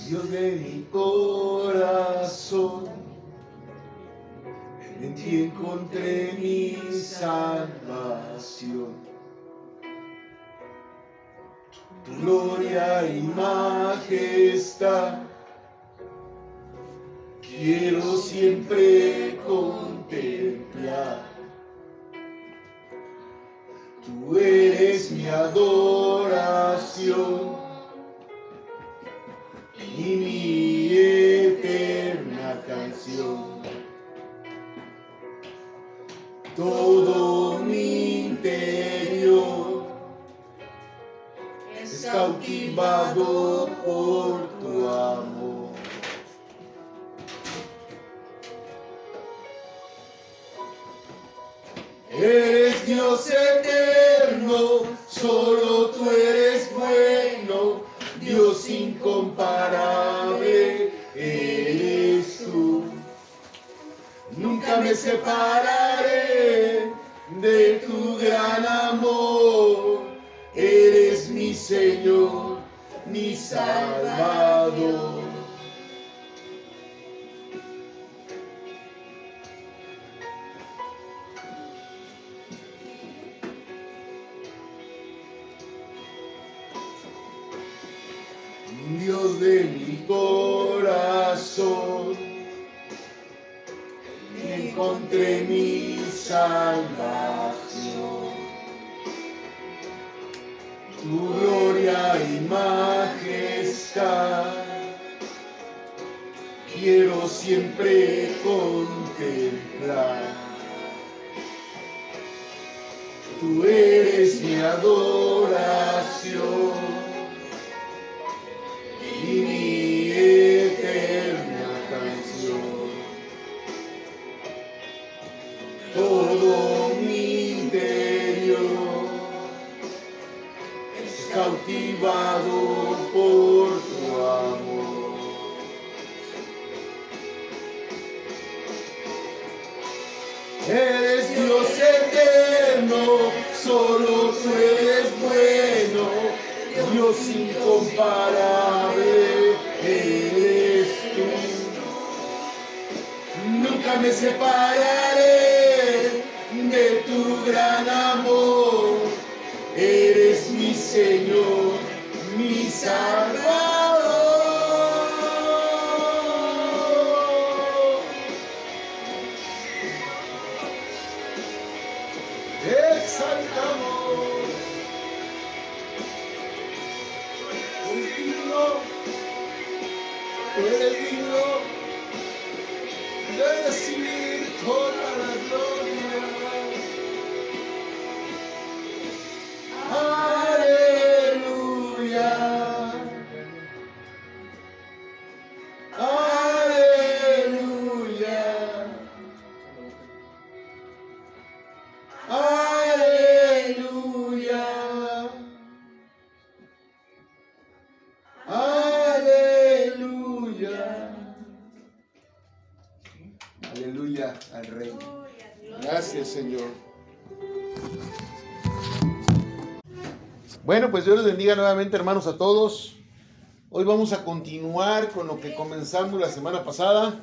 Dios de mi corazón, en ti encontré mi salvación. Tu gloria y majestad quiero siempre contemplar. Tú eres mi adoración y mi eterna canción. Todo mi interior es cautivado por tu amor. Eres Dios eterno, solo tú eres bueno, Dios incomparable eres tú. Nunca me separaré de tu gran amor, eres mi Señor, mi Salvador. Dios de mi corazón, encontré mi salvación. Tu gloria y majestad quiero siempre contemplar. Tú eres mi adoración y mi eterna canción. Todo mi interior es cautivado por tu amor. Eres Dios eterno, solo tú eres bueno, Dios incomparable eres tú. Nunca me separaré de tu gran amor, eres mi Señor, mi Salvador. Exaltamos, eres digno de recibir toda la gloria. Aleluya, aleluya, aleluya, aleluya. Aleluya al Rey. Gracias, Señor. Bueno, pues Dios les bendiga nuevamente, hermanos, a todos. Hoy vamos a continuar con lo que comenzamos la semana pasada.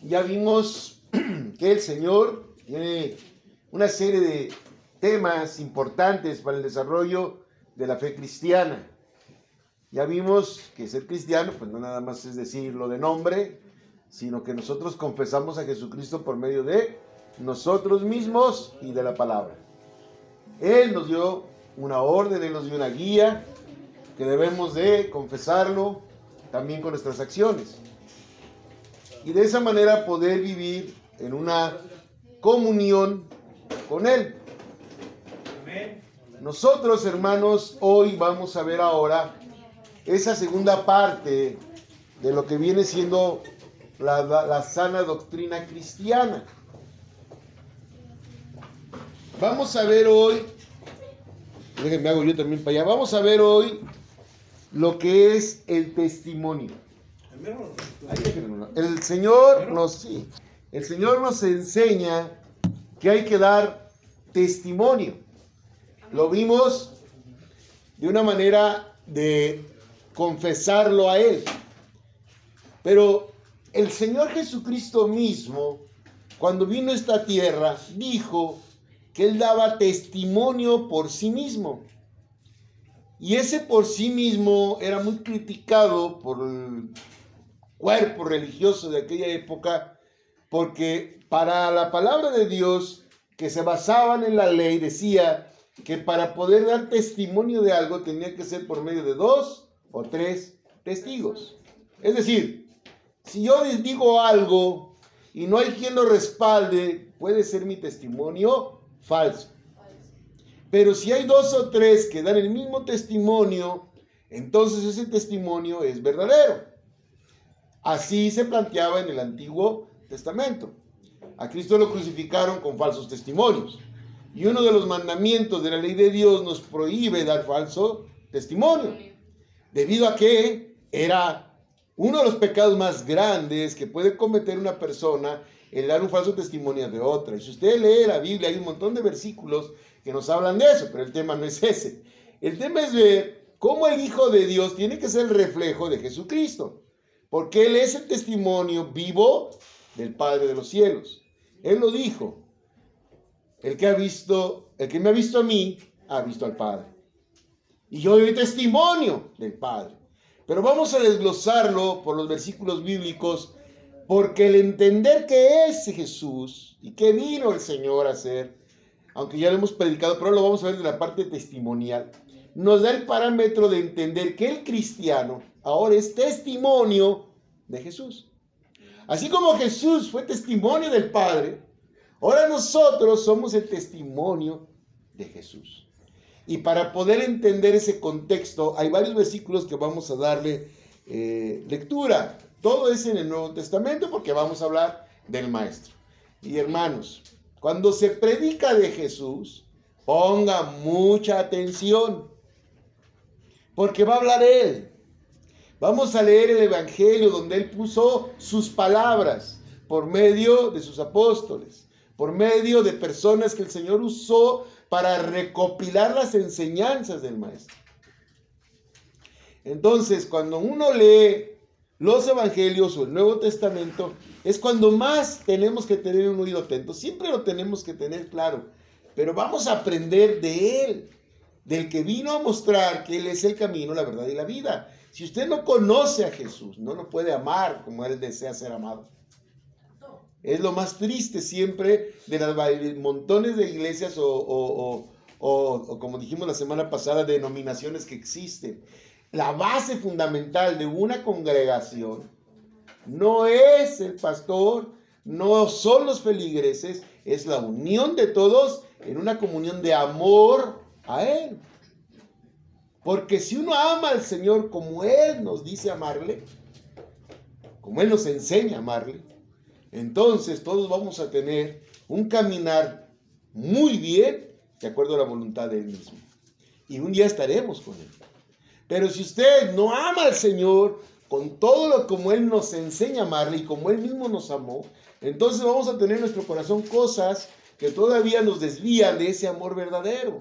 Ya vimos que el Señor tiene una serie de temas importantes para el desarrollo de la fe cristiana. Ya vimos que ser cristiano, pues no nada más es decirlo de nombre, sino que nosotros confesamos a Jesucristo por medio de nosotros mismos y de la palabra. Él nos dio una orden, Él nos dio una guía, que debemos de confesarlo también con nuestras acciones. Y de esa manera poder vivir en una comunión con Él. Nosotros, hermanos, hoy vamos a ver ahora esa segunda parte de lo que viene siendo la sana doctrina cristiana. Vamos a ver hoy, déjenme hago yo también para allá, vamos a ver hoy lo que es el testimonio. El Señor nos enseña que hay que dar testimonio. Lo vimos de una manera de confesarlo a Él. Pero el Señor Jesucristo mismo, cuando vino a esta tierra, dijo que Él daba testimonio por sí mismo. Y ese por sí mismo era muy criticado por el cuerpo religioso de aquella época, porque para la palabra de Dios, que se basaban en la ley, decía que para poder dar testimonio de algo tenía que ser por medio de 2 o 3 testigos. Es decir, si yo les digo algo y no hay quien lo respalde, puede ser mi testimonio falso. Pero si hay 2 o 3 que dan el mismo testimonio, entonces ese testimonio es verdadero. Así se planteaba en el Antiguo Testamento. A Cristo lo crucificaron con falsos testimonios. Y uno de los mandamientos de la ley de Dios nos prohíbe dar falso testimonio. Debido a que era uno de los pecados más grandes que puede cometer una persona, el dar un falso testimonio de otra. Y si usted lee la Biblia, hay un montón de versículos que nos hablan de eso, pero el tema no es ese. El tema es ver cómo el Hijo de Dios tiene que ser el reflejo de Jesucristo. Porque Él es el testimonio vivo del Padre de los cielos. Él lo dijo. El que me ha visto a mí, ha visto al Padre. Y yo doy testimonio del Padre. Pero vamos a desglosarlo por los versículos bíblicos, porque el entender qué es Jesús y qué vino el Señor a hacer, aunque ya lo hemos predicado, pero lo vamos a ver de la parte testimonial, nos da el parámetro de entender que el cristiano ahora es testimonio de Jesús. Así como Jesús fue testimonio del Padre, ahora nosotros somos el testimonio de Jesús. Y para poder entender ese contexto, hay varios versículos que vamos a darle lectura. Todo es en el Nuevo Testamento porque vamos a hablar del Maestro. Y hermanos, cuando se predica de Jesús, ponga mucha atención, porque va a hablar Él. Vamos a leer el Evangelio donde Él puso sus palabras por medio de sus apóstoles, por medio de personas que el Señor usó para recopilar las enseñanzas del Maestro. Entonces, cuando uno lee los Evangelios o el Nuevo Testamento, es cuando más tenemos que tener un oído atento. Siempre lo tenemos que tener claro, pero vamos a aprender de Él, del que vino a mostrar que Él es el camino, la verdad y la vida. Si usted no conoce a Jesús, no lo puede amar como Él desea ser amado. Es lo más triste siempre de las montones de iglesias o como dijimos la semana pasada, denominaciones que existen. La base fundamental de una congregación no es el pastor, no son los feligreses, es la unión de todos en una comunión de amor a Él. Porque si uno ama al Señor como Él nos dice amarle, como Él nos enseña a amarle, entonces todos vamos a tener un caminar muy bien de acuerdo a la voluntad de Él mismo. Y un día estaremos con Él. Pero si usted no ama al Señor con todo lo como Él nos enseña a amarle y como Él mismo nos amó, entonces vamos a tener en nuestro corazón cosas que todavía nos desvían de ese amor verdadero.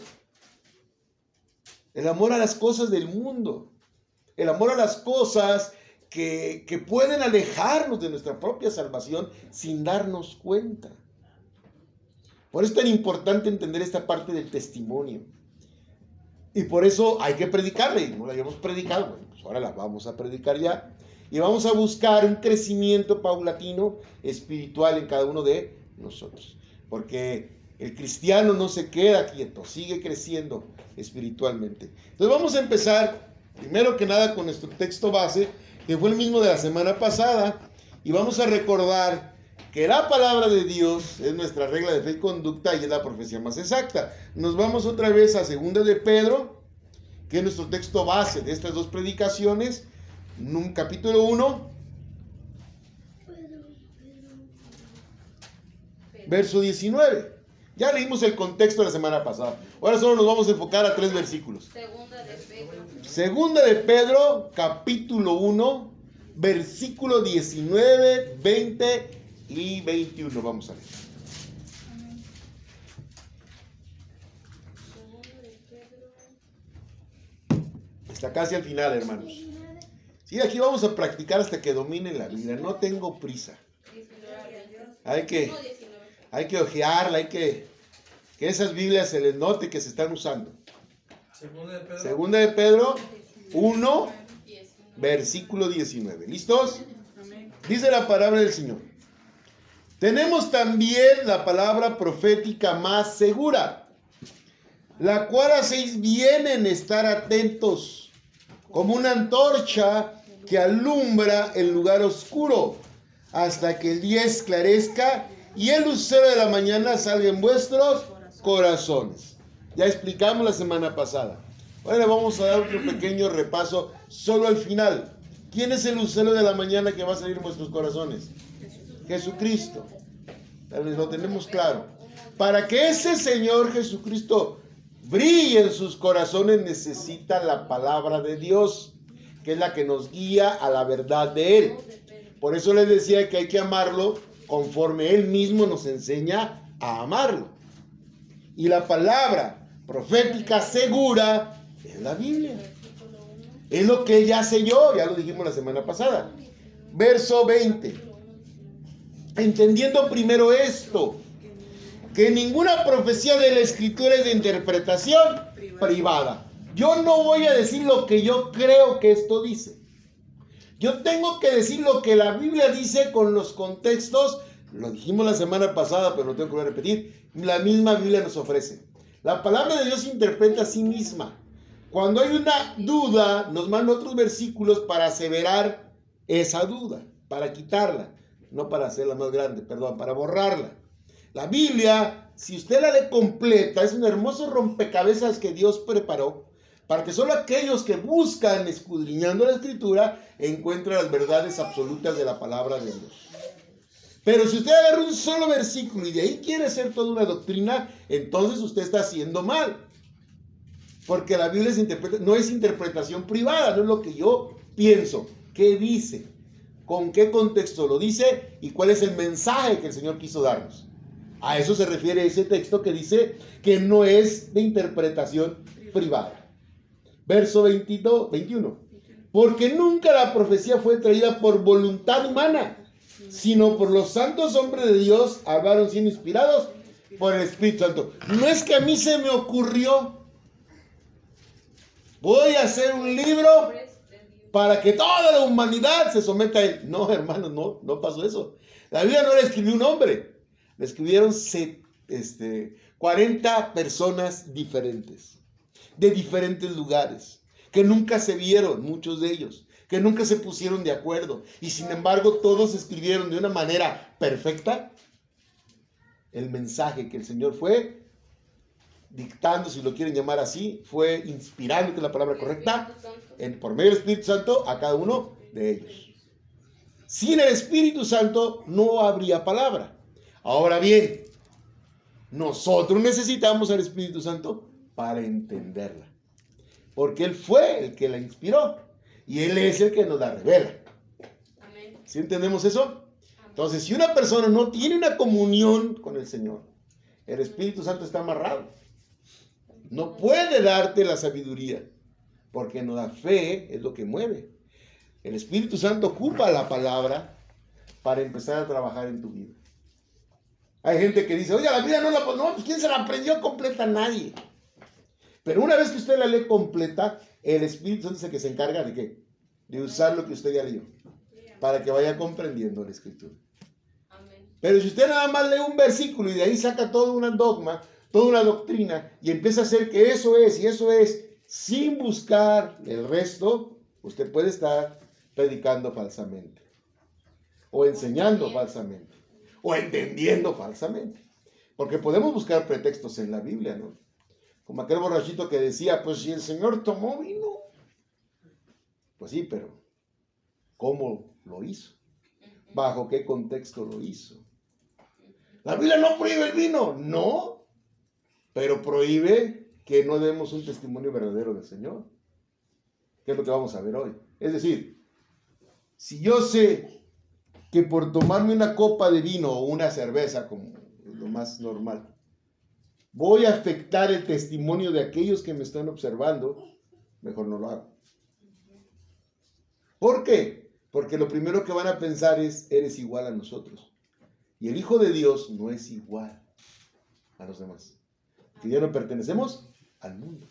El amor a las cosas del mundo. El amor a las cosas que pueden alejarnos de nuestra propia salvación sin darnos cuenta. Por eso es tan importante entender esta parte del testimonio. Y por eso hay que predicarla. Y no la habíamos predicado. Bueno, pues ahora la vamos a predicar ya. Y vamos a buscar un crecimiento paulatino espiritual en cada uno de nosotros. Porque el cristiano no se queda quieto, sigue creciendo espiritualmente. Entonces vamos a empezar, primero que nada, con nuestro texto base, que fue el mismo de la semana pasada. Y vamos a recordar que la palabra de Dios es nuestra regla de fe y conducta y es la profecía más exacta. Nos vamos otra vez a 2 de Pedro, que es nuestro texto base de estas dos predicaciones, capítulo 1, verso 19. Ya leímos el contexto de la semana pasada. Ahora solo nos vamos a enfocar a 3 versículos. Segunda de Pedro, capítulo 1, versículo 19, 20 y 21. Vamos a leer. Está casi al final, hermanos. Sí, aquí vamos a practicar hasta que dominen la Biblia. No tengo prisa. Hay que ojearla, hay que esas Biblias se les note que se están usando. Segunda de Pedro 1, versículo 19. ¿Listos? Dice la palabra del Señor. Tenemos también la palabra profética más segura, la cual hacéis bien en estar atentos, como una antorcha que alumbra el lugar oscuro, hasta que el día esclarezca y el lucero de la mañana salga en vuestros corazones. Ya explicamos la semana pasada. Ahora vamos a dar otro pequeño repaso solo al final. ¿Quién es el lucero de la mañana que va a salir en vuestros corazones? Jesucristo. Lo tenemos claro. Para que ese Señor Jesucristo brille en sus corazones necesita la palabra de Dios, que es la que nos guía a la verdad de Él. Por eso les decía que hay que amarlo conforme Él mismo nos enseña a amarlo. Y la palabra profética segura es la Biblia. Es lo que Él ya selló, ya lo dijimos la semana pasada. Verso 20. Entendiendo primero esto, que ninguna profecía de la Escritura es de interpretación privada. Yo no voy a decir lo que yo creo que esto dice. Yo tengo que decir lo que la Biblia dice con los contextos. Lo dijimos la semana pasada, pero lo tengo que repetir. La misma Biblia nos ofrece. La palabra de Dios interpreta a sí misma. Cuando hay una duda, nos manda otros versículos para aseverar esa duda, para quitarla, no para hacerla más grande, perdón, para borrarla. La Biblia, si usted la lee completa, es un hermoso rompecabezas que Dios preparó para que solo aquellos que buscan escudriñando la Escritura encuentren las verdades absolutas de la palabra de Dios. Pero si usted agarra un solo versículo y de ahí quiere hacer toda una doctrina, entonces usted está haciendo mal. Porque la Biblia no es interpretación privada, no es lo que yo pienso. ¿Qué dice? ¿Con qué contexto lo dice? ¿Y cuál es el mensaje que el Señor quiso darnos? A eso se refiere ese texto que dice que no es de interpretación privada. Verso 21. Porque nunca la profecía fue traída por voluntad humana, sino por los santos hombres de Dios, hablaron siendo inspirados por el Espíritu Santo. No es que a mí se me ocurrió, voy a hacer un libro para que toda la humanidad se someta a él. No, hermanos, no pasó eso. La Biblia no la escribió un hombre, la escribieron 40 personas diferentes, de diferentes lugares, que nunca se vieron, muchos de ellos, que nunca se pusieron de acuerdo, y sin embargo todos escribieron de una manera perfecta el mensaje que el Señor fue dictando, si lo quieren llamar así, fue inspirando, que es la palabra correcta, por medio del Espíritu Santo a cada uno de ellos. Sin el Espíritu Santo no habría palabra. Ahora bien, nosotros necesitamos al Espíritu Santo para entenderla, porque Él fue el que la inspiró y Él es el que nos la revela. ¿Sí entendemos eso? Entonces, si una persona no tiene una comunión con el Señor, el Espíritu Santo está amarrado. No puede darte la sabiduría, porque no da fe, es lo que mueve. El Espíritu Santo ocupa la palabra para empezar a trabajar en tu vida. Hay gente que dice, oye, la Biblia no, pues ¿quién se la aprendió completa? Nadie. Pero una vez que usted la lee completa, el Espíritu Santo es el que se encarga de ¿qué? De usar lo que usted ya leyó, para que vaya comprendiendo la Escritura. Pero si usted nada más lee un versículo y de ahí saca todo un dogma, toda una doctrina, y empieza a hacer que eso es y eso es, sin buscar el resto, usted puede estar predicando falsamente, o enseñando falsamente, o entendiendo falsamente. Porque podemos buscar pretextos en la Biblia, ¿no? Como aquel borrachito que decía, pues si el Señor tomó vino. Pues sí, pero ¿cómo lo hizo? ¿Bajo qué contexto lo hizo? ¿La Biblia no prohíbe el vino? No. pero prohíbe que no demos un testimonio verdadero del Señor, que es lo que vamos a ver hoy. Es decir, si yo sé que por tomarme una copa de vino o una cerveza, como es lo más normal, voy a afectar el testimonio de aquellos que me están observando, mejor no lo hago. ¿Por qué? Porque lo primero que van a pensar es, eres igual a nosotros. Y el Hijo de Dios no es igual a los demás. Que ya no pertenecemos al mundo.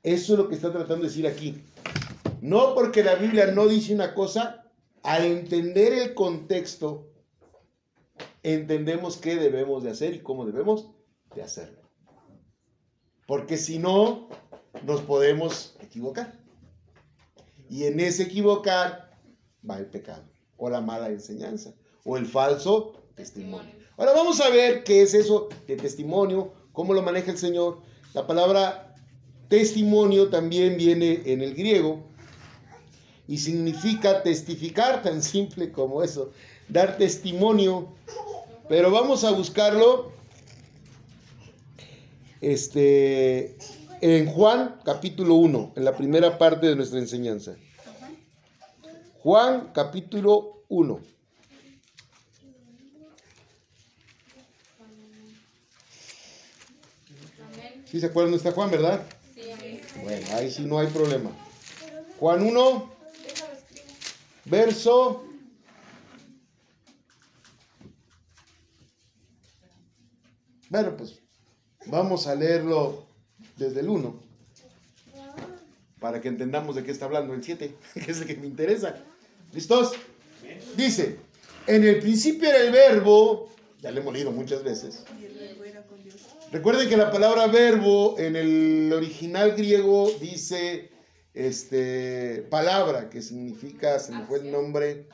Eso es lo que está tratando de decir aquí. No porque la Biblia no dice una cosa, al entender el contexto, entendemos qué debemos de hacer y cómo debemos de hacerlo. Porque si no, nos podemos equivocar. Y en ese equivocar va el pecado, o la mala enseñanza, o el falso testimonio. Ahora vamos a ver qué es eso de testimonio, cómo lo maneja el Señor. La palabra testimonio también viene en el griego y significa testificar, tan simple como eso, dar testimonio. Pero vamos a buscarlo en Juan capítulo 1, en la primera parte de nuestra enseñanza. Juan capítulo 1. ¿Sí se acuerdan dónde está Juan, verdad? Sí, amén. Bueno, ahí sí no hay problema. Juan 1, verso... Bueno, pues vamos a leerlo desde el 1, para que entendamos de qué está hablando el 7, que es el que me interesa. ¿Listos? Dice, en el principio era el verbo, ya lo hemos leído muchas veces. Recuerden que la palabra verbo en el original griego dice palabra, que significa, se me fue el nombre,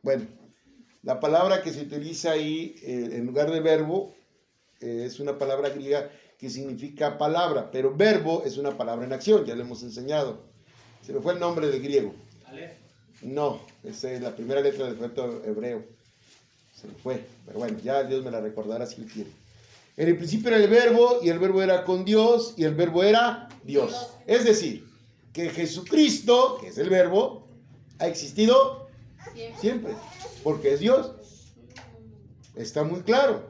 bueno, la palabra que se utiliza ahí en lugar de verbo es una palabra griega que significa palabra, pero verbo es una palabra en acción, ya lo hemos enseñado. Se me fue el nombre del griego. No, esa es la primera letra del alfabeto hebreo. Se me fue, pero bueno, ya Dios me la recordará si Él quiere. En el principio era el verbo, y el verbo era con Dios, y el verbo era Dios. Es decir, que Jesucristo, que es el verbo, ha existido siempre, porque es Dios. Está muy claro.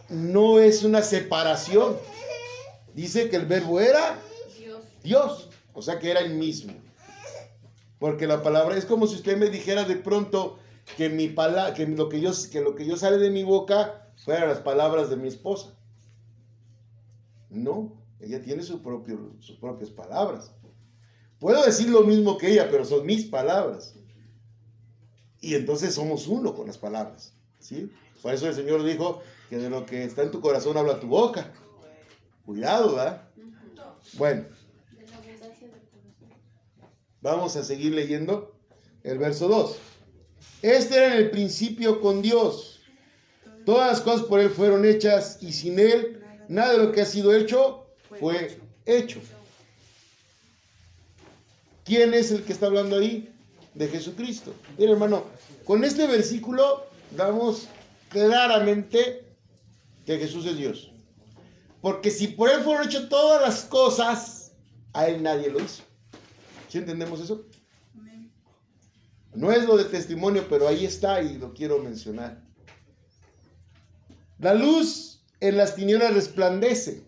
No es una separación. Dice que el verbo era Dios, o sea que era el mismo. Porque la palabra es como si usted me dijera de pronto que lo que yo sale de mi boca fueran las palabras de mi esposa. No, ella tiene sus propias palabras. Puedo decir lo mismo que ella, pero son mis palabras. Y entonces somos uno con las palabras, ¿sí? Por eso el Señor dijo que de lo que está en tu corazón habla tu boca. Cuidado, ¿verdad? Bueno, vamos a seguir leyendo el verso 2. Este era en el principio con Dios. Todas las cosas por Él fueron hechas, y sin Él nada de lo que ha sido hecho fue hecho. ¿Quién es el que está hablando ahí? De Jesucristo. Mira, hermano, con este versículo damos claramente que Jesús es Dios. Porque si por Él fueron hechas todas las cosas, a Él nadie lo hizo. ¿Sí entendemos eso? No es lo de testimonio, pero ahí está y lo quiero mencionar. La luz en las tinieblas resplandece,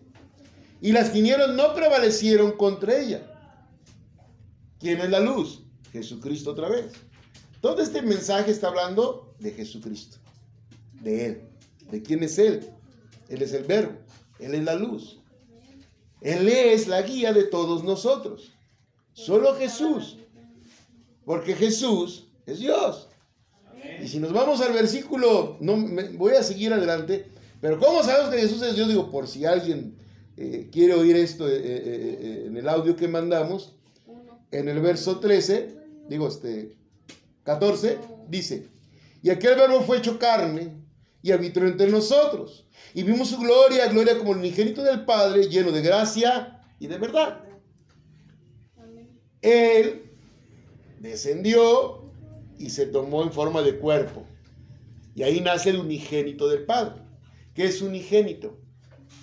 y las tinieblas no prevalecieron contra ella. ¿Quién es la luz? Jesucristo otra vez. Todo este mensaje está hablando de Jesucristo, de Él. ¿De quién es Él? Él es el verbo, Él es la luz. Él es la guía de todos nosotros. Solo Jesús. Porque Jesús es Dios. Y si nos vamos al versículo, voy a seguir adelante, pero ¿cómo sabemos que Jesús es Dios? Digo, por si alguien quiere oír esto en el audio que mandamos, en el verso 14, dice, y aquel verbo fue hecho carne y habitó entre nosotros, y vimos su gloria, gloria como el unigénito del Padre, lleno de gracia y de verdad. Él descendió y se tomó en forma de cuerpo, y ahí nace el unigénito del Padre. que es unigénito,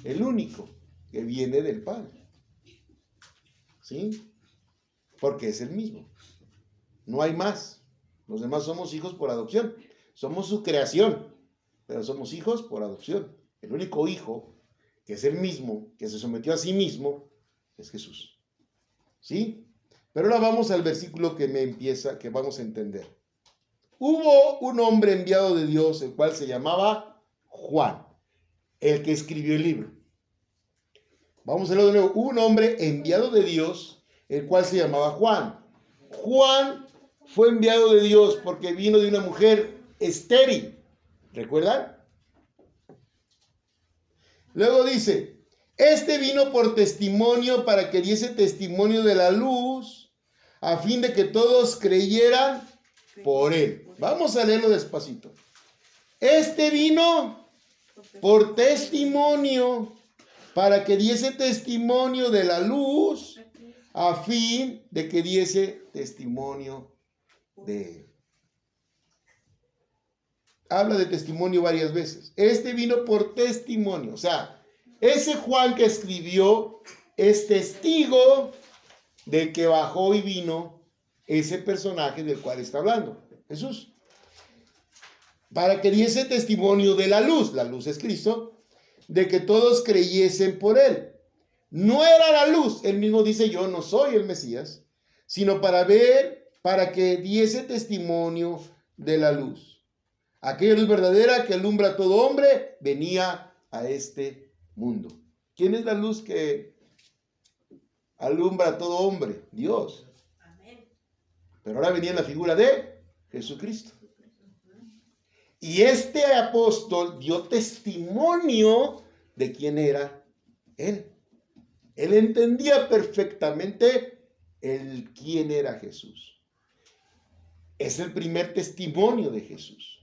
el único que viene del Padre. ¿Sí? Porque es el mismo. No hay más. Los demás somos hijos por adopción. Somos su creación, pero somos hijos por adopción. El único hijo que es el mismo, que se sometió a sí mismo, es Jesús. ¿Sí? Pero ahora vamos al versículo que vamos a entender. Hubo un hombre enviado de Dios, el cual se llamaba Juan, el que escribió el libro. Vamos a leerlo de nuevo. Hubo un hombre enviado de Dios, el cual se llamaba Juan. Juan fue enviado de Dios porque vino de una mujer estéril. ¿Recuerdan? Luego dice, este vino por testimonio para que diese testimonio de la luz, a fin de que todos creyeran por él. Vamos a leerlo despacito. Este vino por testimonio para que diese testimonio de la luz, a fin de que diese testimonio de él. Habla de testimonio varias veces. Este vino por testimonio. O sea, ese Juan que escribió es testigo de que bajó y vino ese personaje del cual está hablando, Jesús. Para que diese testimonio de la luz. La luz es Cristo. De que todos creyesen por él. No era la luz. Él mismo dice, yo no soy el Mesías, sino para que diese testimonio de la luz. Aquella luz verdadera que alumbra a todo hombre venía a este mundo. ¿Quién es la luz que alumbra a todo hombre? Dios. Pero ahora venía en la figura de Jesucristo. Y este apóstol dio testimonio de quién era él. Él entendía perfectamente quién era Jesús. Es el primer testimonio de Jesús.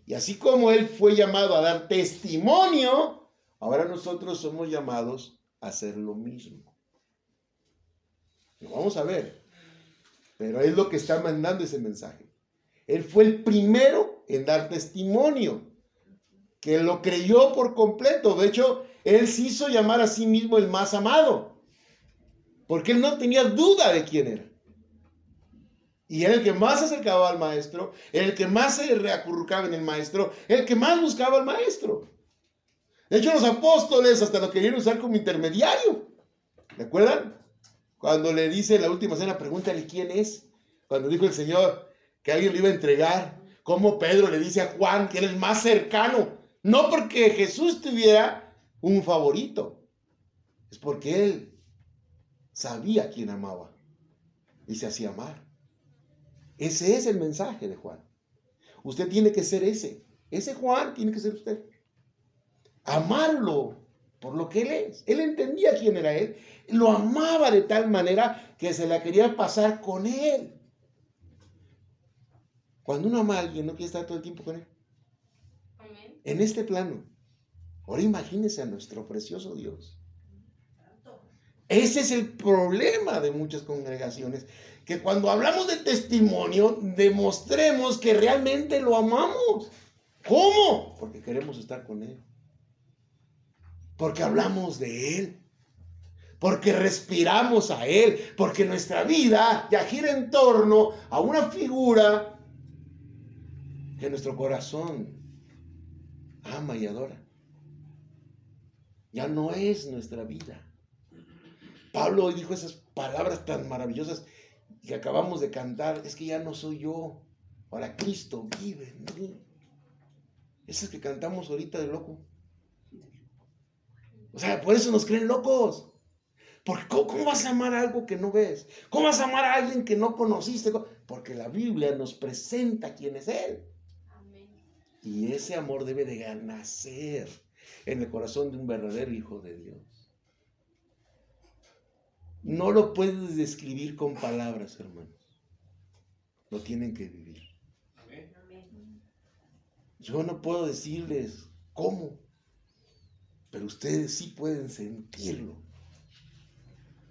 Y así como él fue llamado a dar testimonio, ahora nosotros somos llamados a hacer lo mismo. Lo vamos a ver. Pero es lo que está mandando ese mensaje. Él fue el primero en dar testimonio, que lo creyó por completo. De hecho, él se hizo llamar a sí mismo el más amado, porque él no tenía duda de quién era. Y era el que más se acercaba al maestro, el que más se reacurrucaba en el maestro, el que más buscaba al maestro. De hecho, los apóstoles hasta lo querían usar como intermediario. ¿Recuerdan? Cuando le dice en la última cena, pregúntale quién es. Cuando dijo el Señor que alguien le iba a entregar, como Pedro le dice a Juan que era el más cercano. No porque Jesús tuviera un favorito, es porque él sabía quién amaba y se hacía amar. Ese es el mensaje de Juan. Usted tiene que ser ese. Ese Juan tiene que ser usted. Amarlo por lo que él es. Él entendía quién era él. Lo amaba de tal manera que se la quería pasar con él. Cuando uno ama a alguien, no quiere estar todo el tiempo con él. Amén. En este plano. Ahora imagínese a nuestro precioso Dios. Ese es el problema de muchas congregaciones. Que cuando hablamos de testimonio, demostremos que realmente lo amamos. ¿Cómo? Porque queremos estar con él. Porque hablamos de él. Porque respiramos a él. Porque nuestra vida ya gira en torno a una figura que nuestro corazón ama y adora. Ya no es nuestra vida. Pablo dijo esas palabras tan maravillosas que acabamos de cantar. Es que ya no soy yo. Ahora Cristo vive en mí. Esas que cantamos ahorita de loco. O sea, por eso nos creen locos. Porque ¿cómo vas a amar a algo que no ves? ¿Cómo vas a amar a alguien que no conociste? Porque la Biblia nos presenta quién es Él. Amén. Y ese amor debe de nacer en el corazón de un verdadero hijo de Dios. No lo puedes describir con palabras, hermanos. Lo tienen que vivir. Amén. Yo no puedo decirles cómo, pero ustedes sí pueden sentirlo.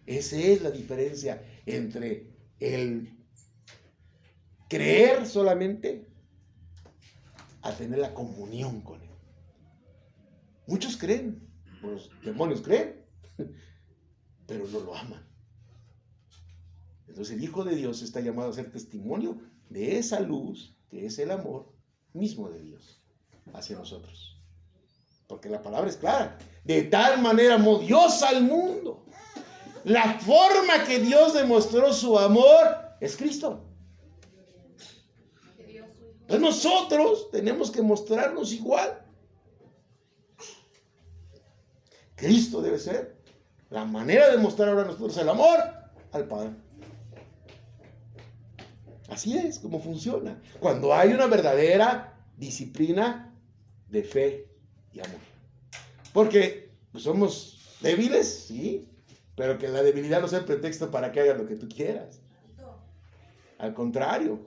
Esa es la diferencia entre el creer solamente a tener la comunión con Él. Muchos creen, los demonios creen, pero no lo aman. Entonces el Hijo de Dios está llamado a ser testimonio de esa luz, que es el amor mismo de Dios hacia nosotros. Porque la palabra es clara. De tal manera amó Dios al mundo. La forma que Dios demostró su amor es Cristo. Entonces nosotros tenemos que mostrarnos igual. Cristo debe ser la manera de mostrar ahora a nosotros el amor al Padre. Así es como funciona. Cuando hay una verdadera disciplina de fe y amor. Porque pues, somos débiles, sí, pero que la debilidad no sea el pretexto para que hagas lo que tú quieras. Al contrario,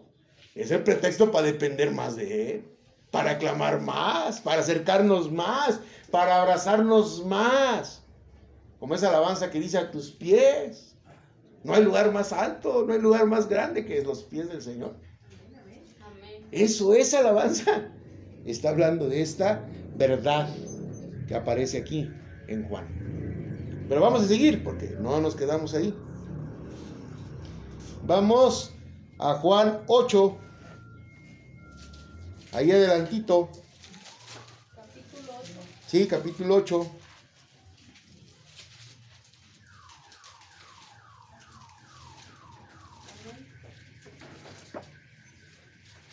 es el pretexto para depender más de Él, para clamar más, para acercarnos más, para abrazarnos más. Como esa alabanza que dice: a tus pies. No hay lugar más alto, no hay lugar más grande que los pies del Señor. Eso es alabanza. Está hablando de esta verdad que aparece aquí en Juan. Pero vamos a seguir porque no nos quedamos ahí. Vamos a Juan 8. Ahí adelantito. Capítulo 8. Sí, capítulo 8.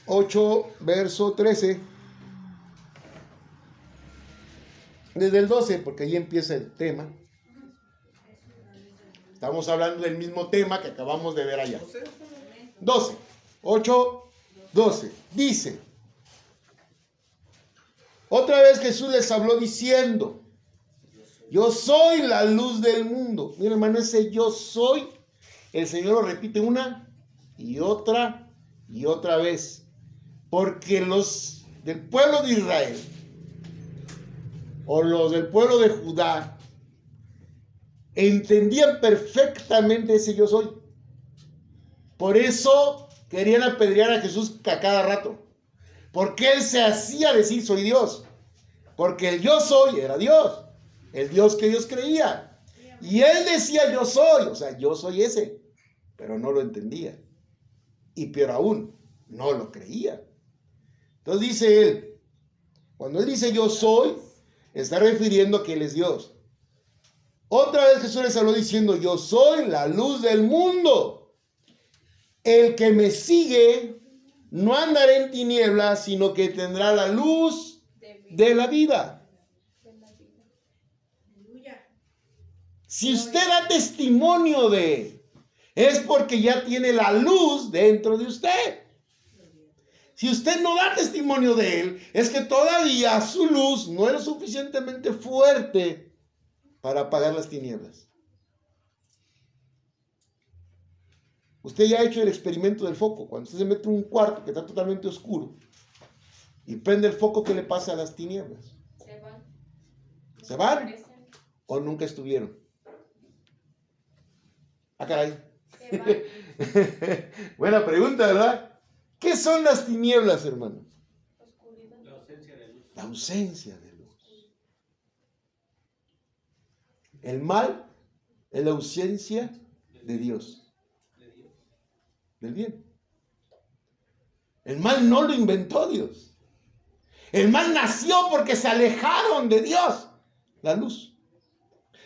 8, verso 13. Desde el 12, porque ahí empieza el tema. Estamos hablando del mismo tema que acabamos de ver allá. 12. 8, 12. Dice: otra vez Jesús les habló diciendo: yo soy la luz del mundo. Mira, hermano, ese yo soy, el Señor lo repite una y otra vez. Porque los del pueblo de Israel o los del pueblo de Judá entendían perfectamente ese yo soy. Por eso querían apedrear a Jesús a cada rato. Porque Él se hacía decir soy Dios. Porque el yo soy era Dios. El Dios que ellos creían. Y Él decía yo soy. O sea, yo soy ese. Pero no lo entendía. Y peor aún, no lo creía. Entonces dice Él, cuando Él dice yo soy, está refiriendo a que Él es Dios. Otra vez Jesús les habló diciendo: yo soy la luz del mundo. El que me sigue no andará en tinieblas, sino que tendrá la luz de la vida. Si usted da testimonio de Él, es porque ya tiene la luz dentro de usted. Si usted no da testimonio de Él, es que todavía su luz no es lo suficientemente fuerte para apagar las tinieblas. Usted ya ha hecho el experimento del foco. Cuando usted se mete en un cuarto que está totalmente oscuro y prende el foco, ¿qué le pasa a las tinieblas? Se van. ¿Se van? ¿O nunca estuvieron? Ah, caray. Se van. Buena pregunta, ¿verdad? ¿Qué son las tinieblas, hermano? Oscuridad. La ausencia de luz. La ausencia de luz. El mal es la ausencia de Dios. Del bien. El mal no lo inventó Dios. El mal nació porque se alejaron de Dios. La luz.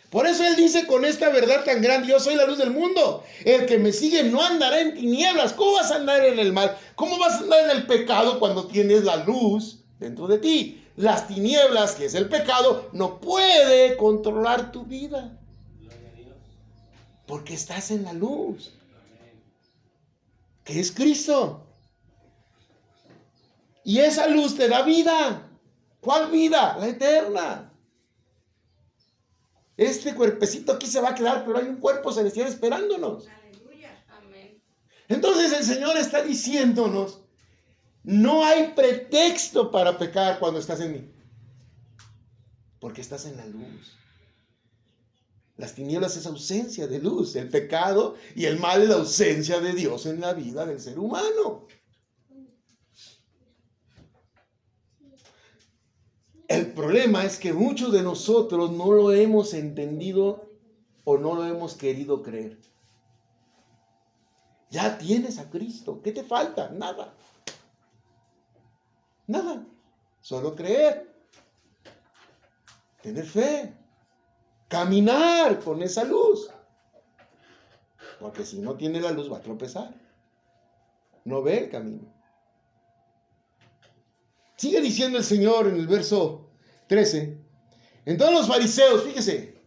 Por eso Él dice con esta verdad tan grande: yo soy la luz del mundo. El que me sigue no andará en tinieblas. ¿Cómo vas a andar en el mal? ¿Cómo vas a andar en el pecado cuando tienes la luz dentro de ti? Las tinieblas, que es el pecado, no puede controlar tu vida. Porque estás en la luz, que es Cristo. Y esa luz te da vida. ¿Cuál vida? La eterna. Este cuerpecito aquí se va a quedar, pero hay un cuerpo celestial esperándonos. Aleluya. Amén. Entonces el Señor está diciéndonos: no hay pretexto para pecar cuando estás en mí. Porque estás en la luz. Las tinieblas es ausencia de luz. El pecado y el mal es la ausencia de Dios en la vida del ser humano. El problema es que muchos de nosotros no lo hemos entendido o no lo hemos querido creer. Ya tienes a Cristo. ¿Qué te falta? Nada. Nada. Solo creer. Tener fe. Caminar con esa luz. Porque si no tiene la luz va a tropezar. No ve el camino. Sigue diciendo el Señor en el verso 13. Entonces los fariseos, fíjese,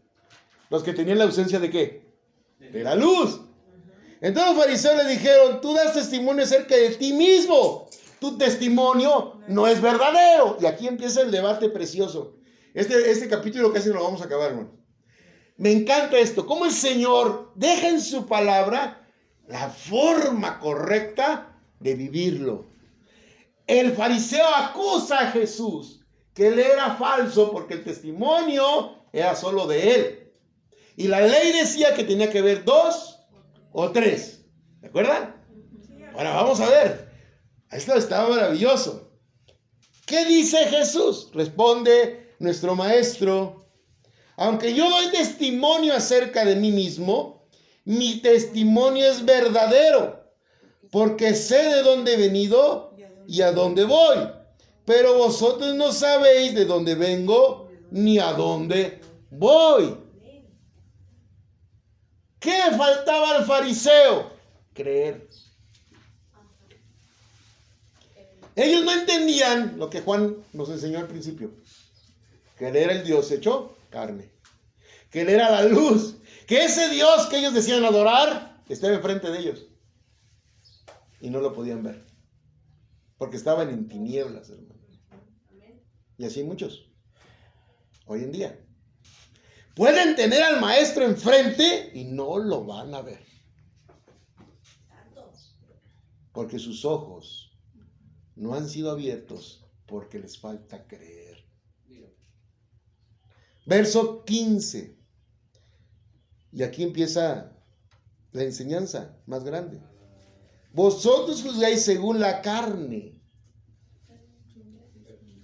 los que tenían la ausencia de ¿qué? De la luz. Entonces los fariseos le dijeron, tú das testimonio acerca de ti mismo. Tu testimonio no es verdadero. Y aquí empieza el debate precioso. Este capítulo casi no lo vamos a acabar, hermano. Me encanta esto. Cómo el Señor deja en su palabra la forma correcta de vivirlo. El fariseo acusa a Jesús que él era falso porque el testimonio era solo de él. Y la ley decía que tenía que haber 2 o 3. ¿De acuerdan? Ahora vamos a ver. Esto está maravilloso. ¿Qué dice Jesús? Responde nuestro maestro. Aunque yo doy testimonio acerca de mí mismo, mi testimonio es verdadero, porque sé de dónde he venido y a dónde voy. Pero vosotros no sabéis de dónde vengo ni a dónde voy. ¿Qué le faltaba al fariseo? Creer. Ellos no entendían lo que Juan nos enseñó al principio. Que él era el Dios hecho carne. Que él era la luz. Que ese Dios que ellos decían adorar estaba enfrente de ellos. Y no lo podían ver. Porque estaban en tinieblas, hermano. Y así hay muchos. Hoy en día. Pueden tener al maestro enfrente y no lo van a ver. Porque sus ojos no han sido abiertos porque les falta creer. Verso 15. Y aquí empieza la enseñanza más grande. Vosotros juzgáis según la carne.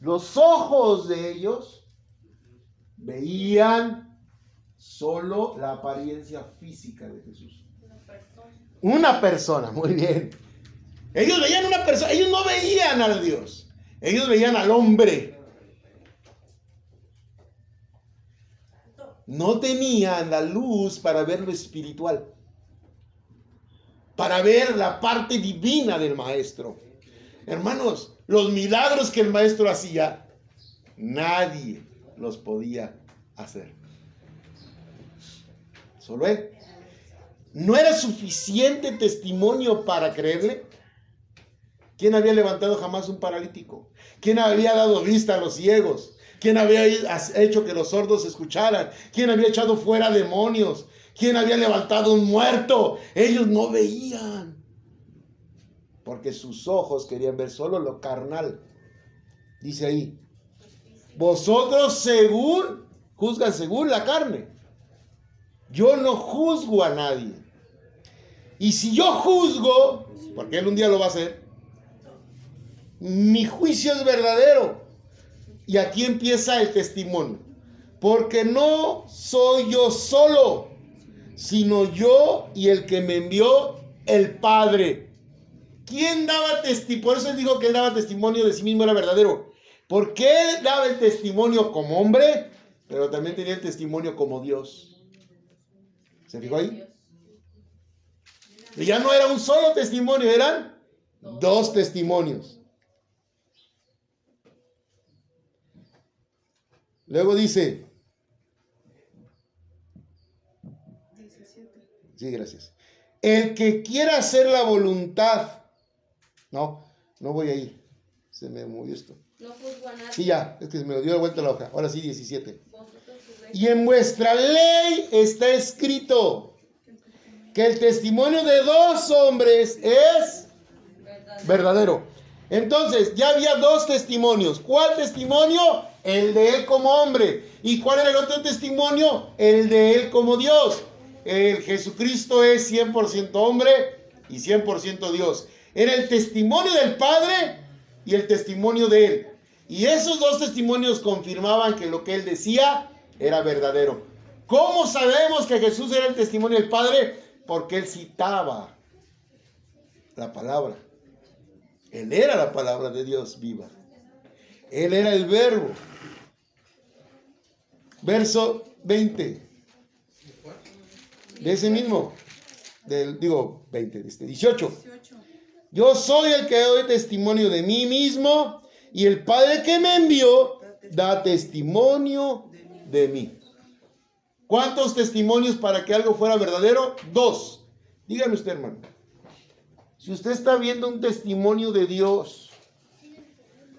Los ojos de ellos veían solo la apariencia física de Jesús. Una persona, muy bien. Ellos veían una persona, ellos no veían al Dios. Ellos veían al hombre. No tenían la luz para ver lo espiritual. Para ver la parte divina del maestro. Hermanos, los milagros que el maestro hacía, nadie los podía hacer. Solo él. ¿No era suficiente testimonio para creerle? ¿Quién había levantado jamás un paralítico? ¿Quién había dado vista a los ciegos? ¿Quién había hecho que los sordos escucharan? ¿Quién había echado fuera demonios? ¿Quién había levantado un muerto? Ellos no veían. Porque sus ojos querían ver solo lo carnal. Dice ahí. Vosotros juzgan según la carne. Yo no juzgo a nadie. Y si yo juzgo, porque él un día lo va a hacer, mi juicio es verdadero. Y aquí empieza el testimonio. Porque no soy yo solo, sino yo y el que me envió, el Padre. ¿Quién daba testimonio? Por eso él dijo que él daba testimonio de sí mismo, era verdadero. Porque él daba el testimonio como hombre, pero también tenía el testimonio como Dios. ¿Se fijó ahí? Y ya no era un solo testimonio, eran 2 testimonios. Luego dice, sí, gracias. El que quiera hacer la voluntad. No voy a ir. Se me movió esto. No juzgo a nadie. Sí, ya, es que se me dio la vuelta la hoja. Ahora sí, 17. Y en vuestra ley está escrito que el testimonio de 2 hombres es verdadero. Entonces, ya había 2 testimonios. ¿Cuál testimonio? El de él como hombre. ¿Y cuál era el otro testimonio? El de él como Dios. El Jesucristo es 100% hombre y 100% Dios. Era el testimonio del Padre y el testimonio de él. Y esos dos testimonios confirmaban que lo que él decía era verdadero. ¿Cómo sabemos que Jesús era el testimonio del Padre? Porque él citaba la palabra. Él era la palabra de Dios viva. Él era el verbo. Verso 20. De ese mismo. 18. Yo soy el que doy testimonio de mí mismo, y el Padre que me envió da testimonio de mí. ¿Cuántos testimonios para que algo fuera verdadero? 2. Dígame usted, hermano. Si usted está viendo un testimonio de Dios,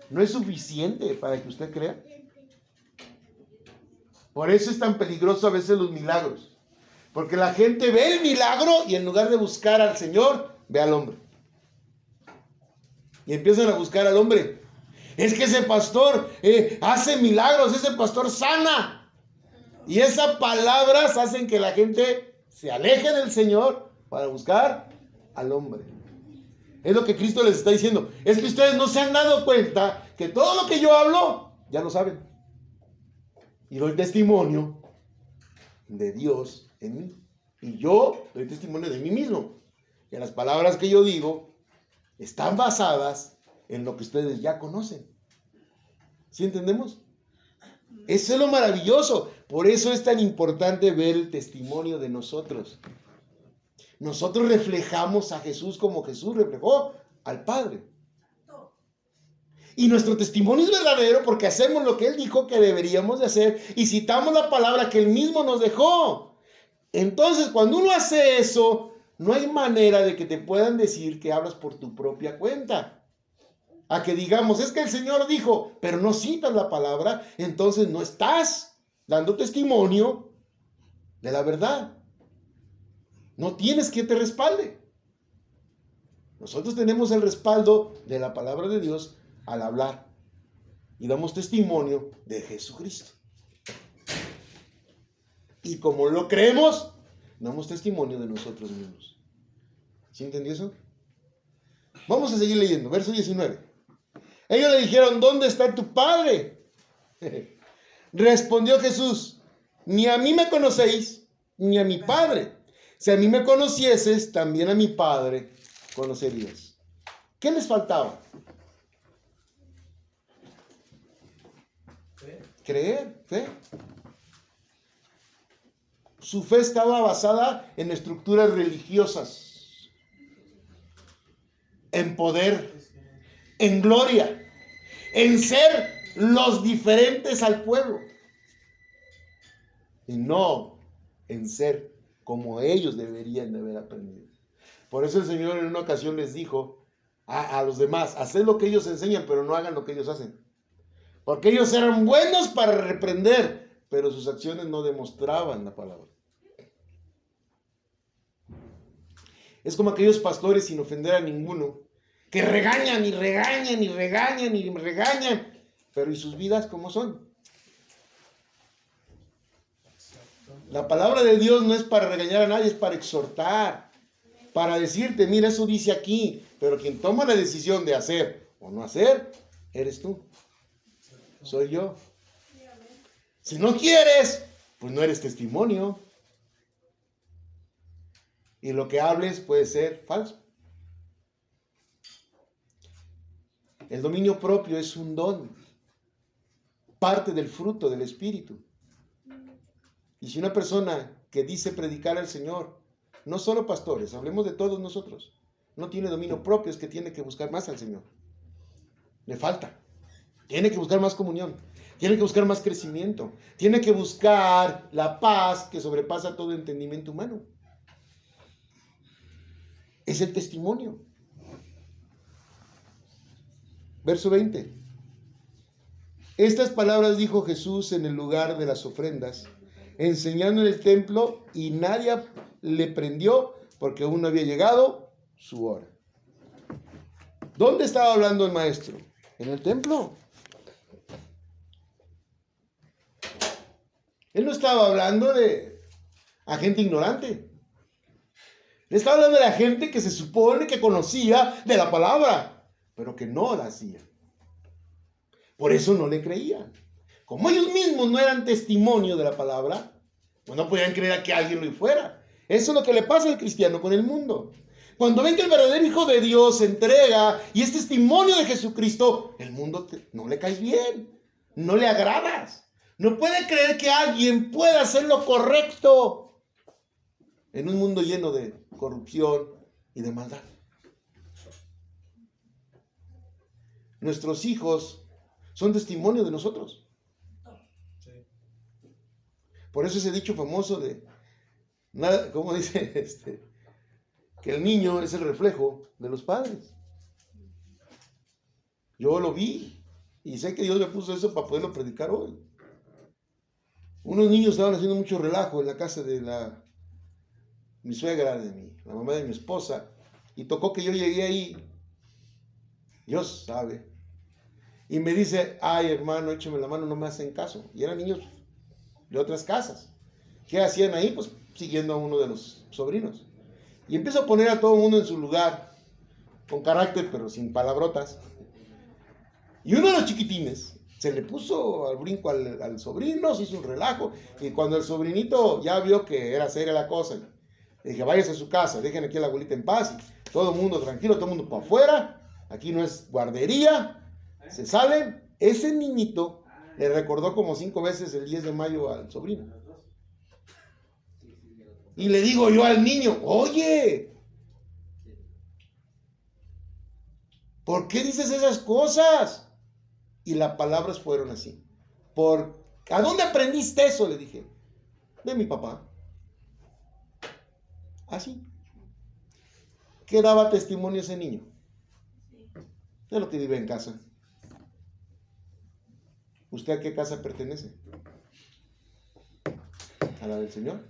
¿no es suficiente para que usted crea? Por eso es tan peligroso a veces los milagros. Porque la gente ve el milagro y en lugar de buscar al Señor, ve al hombre. Y empiezan a buscar al hombre. Es que ese pastor hace milagros, ese pastor sana. Y esas palabras hacen que la gente se aleje del Señor para buscar al hombre. Es lo que Cristo les está diciendo. Es que ustedes no se han dado cuenta que todo lo que yo hablo, ya lo saben. Y doy testimonio de Dios en mí. Y yo doy testimonio de mí mismo. Que las palabras que yo digo están basadas en lo que ustedes ya conocen. ¿Sí entendemos? Eso es lo maravilloso. Por eso es tan importante ver el testimonio de nosotros. Nosotros reflejamos a Jesús como Jesús reflejó al Padre. Y nuestro testimonio es verdadero porque hacemos lo que Él dijo que deberíamos de hacer y citamos la palabra que Él mismo nos dejó. Entonces, cuando uno hace eso, no hay manera de que te puedan decir que hablas por tu propia cuenta. A que digamos, es que el Señor dijo, pero no citas la palabra, entonces no estás dando testimonio de la verdad. No tienes quien te respalde. Nosotros tenemos el respaldo de la palabra de Dios al hablar y damos testimonio de Jesucristo. Y como lo creemos, damos testimonio de nosotros mismos. ¿Sí entendió eso? Vamos a seguir leyendo, verso 19. Ellos le dijeron, ¿dónde está tu Padre? Respondió Jesús, ni a mí me conocéis, ni a mi Padre. Si a mí me conocieses, también a mi Padre conocerías. ¿Qué les faltaba? Creer, fe. Su fe estaba basada en estructuras religiosas, en poder, en gloria, en ser los diferentes al pueblo. Y no en ser como ellos deberían de haber aprendido. Por eso el Señor en una ocasión les dijo a los demás, haced lo que ellos enseñan, pero no hagan lo que ellos hacen. Porque ellos eran buenos para reprender, pero sus acciones no demostraban la palabra. Es como aquellos pastores, sin ofender a ninguno, que regañan y regañan y regañan y regañan, pero ¿y sus vidas cómo son? La palabra de Dios no es para regañar a nadie, es para exhortar, para decirte, mira, eso dice aquí, pero quien toma la decisión de hacer o no hacer, eres tú. Soy yo. Si no quieres, pues no eres testimonio. Y lo que hables puede ser falso. El dominio propio es un don, parte del fruto del Espíritu. Y si una persona que dice predicar al Señor, no solo pastores, hablemos de todos nosotros, no tiene dominio propio, es que tiene que buscar más al Señor. Le falta. Tiene que buscar más comunión, tiene que buscar más crecimiento, tiene que buscar la paz que sobrepasa todo entendimiento humano. Es el testimonio. Verso 20. Estas palabras dijo Jesús en el lugar de las ofrendas, enseñando en el templo, y nadie le prendió porque aún no había llegado su hora. ¿Dónde estaba hablando el maestro? En el templo. Él no estaba hablando de a gente ignorante. Él estaba hablando de la gente que se supone que conocía de la palabra, pero que no la hacía. Por eso no le creían. Como ellos mismos no eran testimonio de la palabra, pues no podían creer a que alguien lo fuera. Eso es lo que le pasa al cristiano con el mundo. Cuando ven que el verdadero Hijo de Dios se entrega y es testimonio de Jesucristo, el mundo no le caes bien, no le agradas. No puede creer que alguien pueda hacer lo correcto en un mundo lleno de corrupción y de maldad. Nuestros hijos son testimonio de nosotros. Por eso ese dicho famoso de, ¿cómo dice? Que el niño es el reflejo de los padres. Yo lo vi y sé que Dios me puso eso para poderlo predicar hoy. Unos niños estaban haciendo mucho relajo en la casa de mi suegra, la mamá de mi esposa, y tocó que yo llegué ahí. Dios sabe. Y me dice, ay hermano, échame la mano, no me hacen caso. Y eran niños de otras casas. ¿Qué hacían ahí? Pues siguiendo a uno de los sobrinos. Y empiezo a poner a todo el mundo en su lugar, con carácter, pero sin palabrotas. Y uno de los chiquitines se le puso al brinco al sobrino, se hizo un relajo. Y cuando el sobrinito ya vio que era seria la cosa, le dije, váyase a su casa, dejen aquí a la abuelita en paz. Y todo el mundo tranquilo, todo el mundo para afuera. Aquí no es guardería. Se salen. Ese niñito le recordó como 5 veces el 10 de mayo al sobrino. Y le digo yo al niño, oye, ¿por qué dices esas cosas? Y las palabras fueron así. ¿A dónde aprendiste eso? Le dije. De mi papá. Así. ¿Qué daba testimonio ese niño? De lo que vive en casa. ¿Usted a qué casa pertenece? ¿A la del Señor?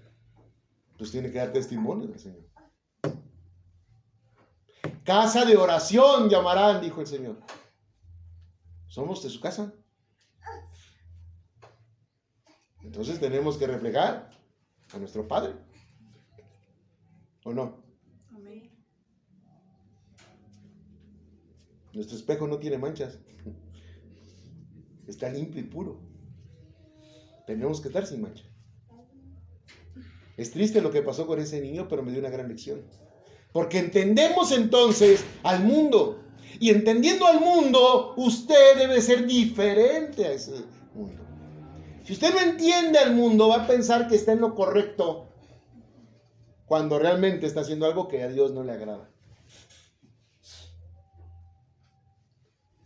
Pues tiene que dar testimonio del Señor. Casa de oración llamarán, dijo el Señor. Somos de su casa. Entonces tenemos que reflejar a nuestro Padre. ¿O no? Amén. Nuestro espejo no tiene manchas. Está limpio y puro. Tenemos que estar sin mancha. Es triste lo que pasó con ese niño, pero me dio una gran lección. Porque entendemos entonces al mundo. Y entendiendo al mundo, usted debe ser diferente a ese mundo. Si usted no entiende al mundo, va a pensar que está en lo correcto, cuando realmente está haciendo algo que a Dios no le agrada.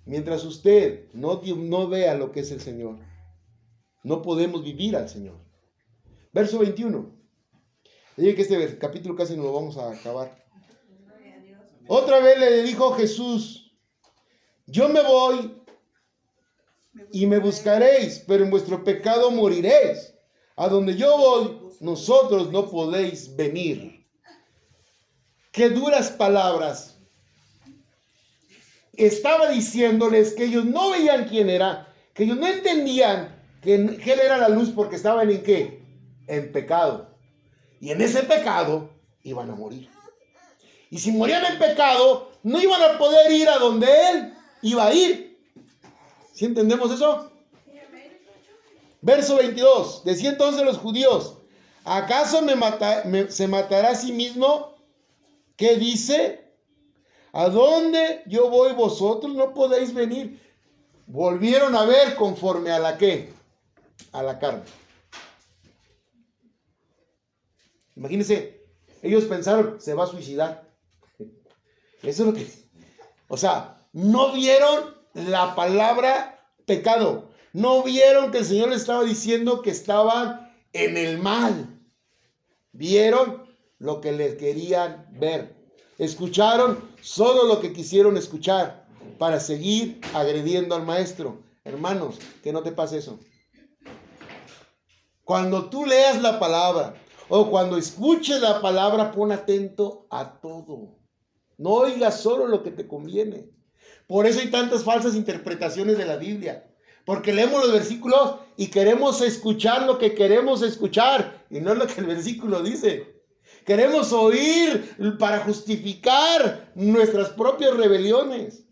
Mientras usted no vea lo que es el Señor, no podemos vivir al Señor. Verso 21. Dije que este capítulo casi no lo vamos a acabar. Otra vez le dijo Jesús, yo me voy y me buscaréis, pero en vuestro pecado moriréis. A donde yo voy, nosotros no podéis venir. Qué duras palabras. Estaba diciéndoles que ellos no veían quién era, que ellos no entendían que Él era la luz porque estaban en ¿qué? En pecado. Y en ese pecado iban a morir. Y si morían en pecado, no iban a poder ir a donde Él iba a ir. ¿Sí entendemos eso? Verso 22. Decía entonces los judíos, ¿acaso se matará a sí mismo? ¿Qué dice? ¿A dónde yo voy vosotros no podéis venir? Volvieron a ver conforme a la ¿qué? A la carne. Imagínense, ellos pensaron, se va a suicidar. Eso es lo que... O sea, no vieron la palabra pecado. No vieron que el Señor les estaba diciendo que estaban en el mal. Vieron lo que les querían ver. Escucharon solo lo que quisieron escuchar para seguir agrediendo al maestro. Hermanos, que no te pase eso. Cuando tú leas la palabra o cuando escuches la palabra, pon atento a todo. No oigas solo lo que te conviene. Por eso hay tantas falsas interpretaciones de la Biblia. Porque leemos los versículos y queremos escuchar lo que queremos escuchar y no lo que el versículo dice. Queremos oír para justificar nuestras propias rebeliones.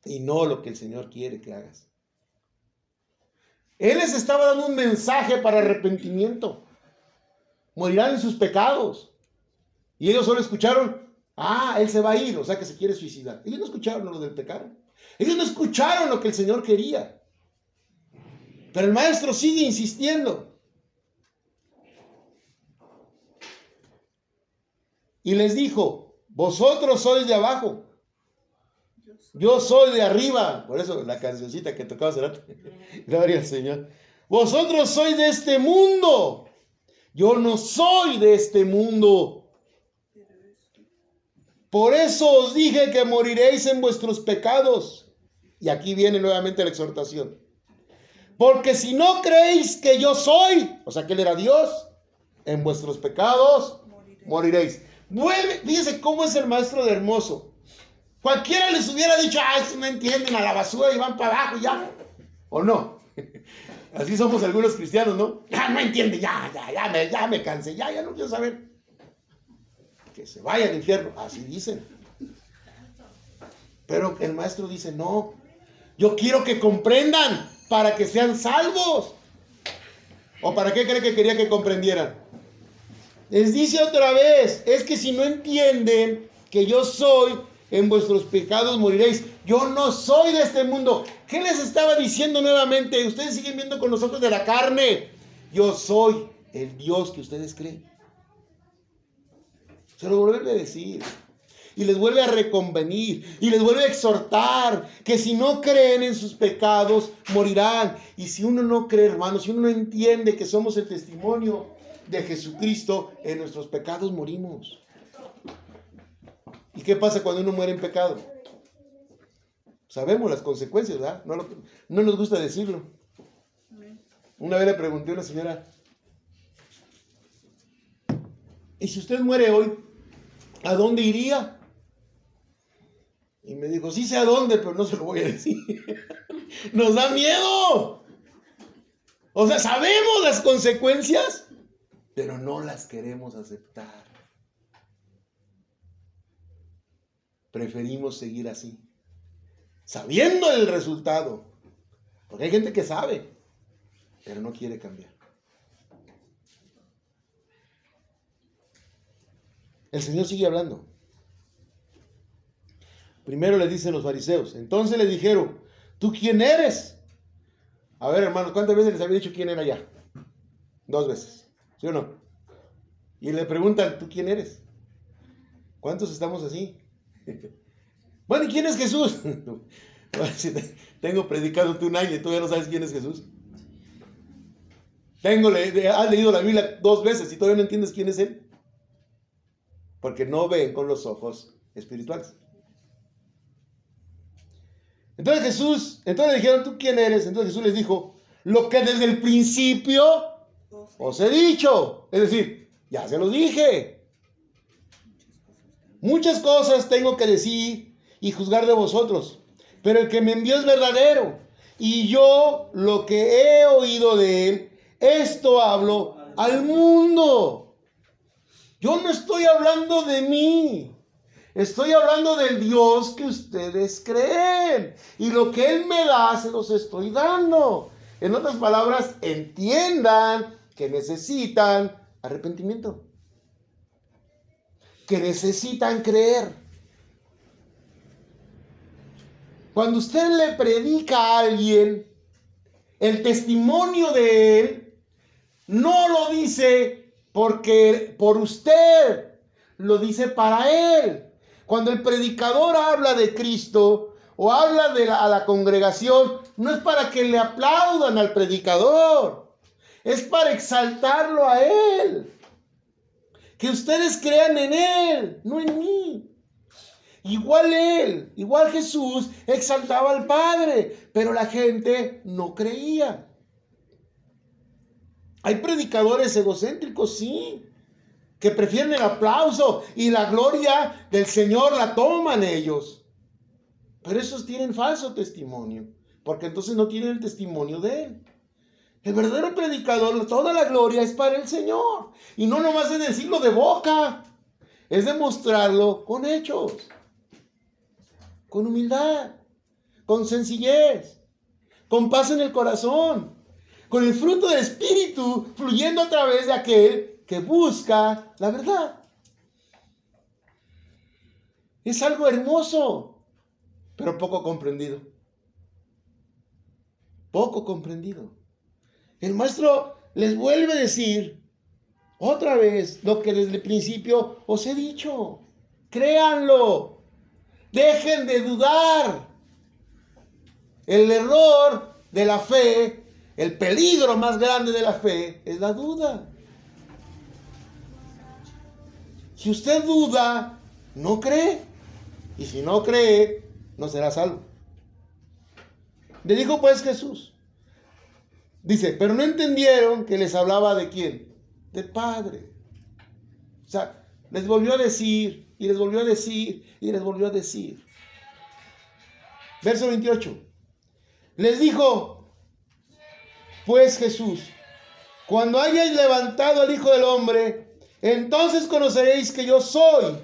y no lo que el Señor quiere que hagas. Él les estaba dando un mensaje para arrepentimiento. Morirán en sus pecados. Y ellos solo escucharon, él se va a ir, o sea que se quiere suicidar. Ellos no escucharon lo del pecado. Ellos no escucharon lo que el Señor quería. Pero el maestro sigue insistiendo. Y les dijo, vosotros sois de abajo, yo soy de arriba. Por eso la cancioncita que tocaba hace rato. Gloria al Señor. Vosotros sois de este mundo, yo no soy de este mundo. Por eso os dije que moriréis en vuestros pecados. Y aquí viene nuevamente la exhortación. Porque si no creéis que yo soy, o sea que Él era Dios, en vuestros pecados moriréis. Fíjense cómo es el maestro de hermoso. Cualquiera les hubiera dicho, si no entienden, a la basura y van para abajo ya. ¿O no? Así somos algunos cristianos, ¿no? No entiende, ya me cansé, ya no quiero saber. Que se vaya al infierno, así dicen. Pero el maestro dice, no, yo quiero que comprendan para que sean salvos. ¿O para qué cree que quería que comprendieran? Les dice otra vez, es que si no entienden que yo soy, en vuestros pecados moriréis. Yo no soy de este mundo. ¿Qué les estaba diciendo nuevamente? Ustedes siguen viendo con los ojos de la carne. Yo soy el Dios que ustedes creen. Se lo vuelve a decir. Y les vuelve a reconvenir. Y les vuelve a exhortar. Que si no creen en sus pecados, morirán. Y si uno no cree, hermanos, si uno no entiende que somos el testimonio de Jesucristo, en nuestros pecados morimos. ¿Y qué pasa cuando uno muere en pecado? Sabemos las consecuencias, ¿verdad? No nos gusta decirlo. Una vez le pregunté a una señora, ¿y si usted muere hoy, a dónde iría? Y me dijo, sí sé a dónde, pero no se lo voy a decir. Nos da miedo. O sea, sabemos las consecuencias, pero no las queremos aceptar. Preferimos seguir así, sabiendo el resultado. Porque hay gente que sabe, pero no quiere cambiar. El Señor sigue hablando. Primero le dicen los fariseos. Entonces le dijeron, ¿tú quién eres? A ver, hermanos, ¿cuántas veces les había dicho quién era ya? 2 veces, ¿sí o no? Y le preguntan, ¿tú quién eres? ¿Cuántos estamos así? Bueno, ¿y quién es Jesús? Tengo predicándote 1 año y todavía no sabes quién es Jesús. Has leído la Biblia 2 veces y todavía no entiendes quién es Él. Porque no ven con los ojos espirituales. Entonces le dijeron, ¿tú quién eres? Entonces Jesús les dijo, lo que desde el principio os he dicho. Es decir, ya se los dije. Muchas cosas tengo que decir y juzgar de vosotros, pero el que me envió es verdadero, y yo lo que he oído de él, esto hablo al mundo. Yo no estoy hablando de mí, estoy hablando del Dios que ustedes creen, y lo que Él me da se los estoy dando. En otras palabras, entiendan que necesitan arrepentimiento, que necesitan creer. Cuando usted le predica a alguien el testimonio de él, no lo dice porque por usted, lo dice para él. Cuando el predicador habla de Cristo o habla a la congregación, no es para que le aplaudan al predicador, es para exaltarlo a él. Que ustedes crean en él, no en mí. Igual Jesús exaltaba al Padre, pero la gente no creía. Hay predicadores egocéntricos, sí, que prefieren el aplauso y la gloria del Señor la toman ellos. Pero esos tienen falso testimonio, porque entonces no tienen el testimonio de Él. El verdadero predicador, toda la gloria es para el Señor. Y no nomás es decirlo de boca, es demostrarlo con hechos, con humildad, con sencillez, con paz en el corazón, con el fruto del Espíritu fluyendo a través de aquel que busca la verdad. Es algo hermoso, pero poco comprendido. Poco comprendido. El maestro les vuelve a decir otra vez lo que desde el principio os he dicho. Créanlo. Dejen de dudar. El error de la fe, el peligro más grande de la fe es la duda. Si usted duda, no cree. Y si no cree, no será salvo. Le dijo pues Jesús. Dice, pero no entendieron que les hablaba de quién. Del Padre. O sea, les volvió a decir, y les volvió a decir, y les volvió a decir. Verso 28. Les dijo, pues Jesús, cuando hayáis levantado al Hijo del Hombre, entonces conoceréis que yo soy,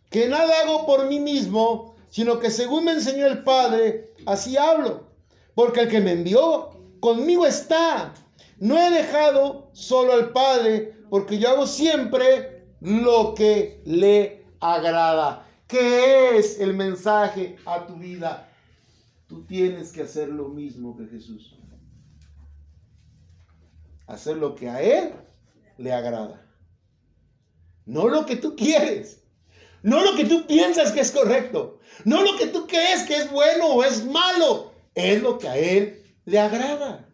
que nada hago por mí mismo, sino que según me enseñó el Padre, así hablo. Porque el que me envió, conmigo está. No he dejado solo al Padre, porque yo hago siempre lo que le agrada. ¿Qué es el mensaje a tu vida? Tú tienes que hacer lo mismo que Jesús. Hacer lo que a Él le agrada. No lo que tú quieres. No lo que tú piensas que es correcto. No lo que tú crees que es bueno o es malo. Es lo que a Él le agrada.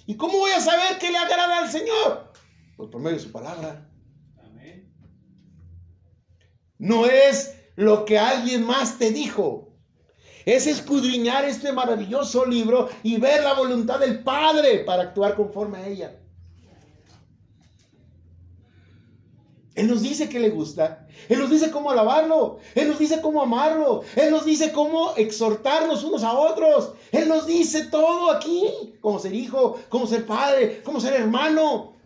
¿Y cómo voy a saber que le agrada al Señor? Pues por medio de su palabra. Amén. No es lo que alguien más te dijo. Es escudriñar este maravilloso libro y ver la voluntad del Padre para actuar conforme a ella. Él nos dice que le gusta. Él nos dice cómo alabarlo. Él nos dice cómo amarlo. Él nos dice cómo exhortarnos unos a otros. Él nos dice todo aquí. Cómo ser hijo, cómo ser padre, cómo ser hermano.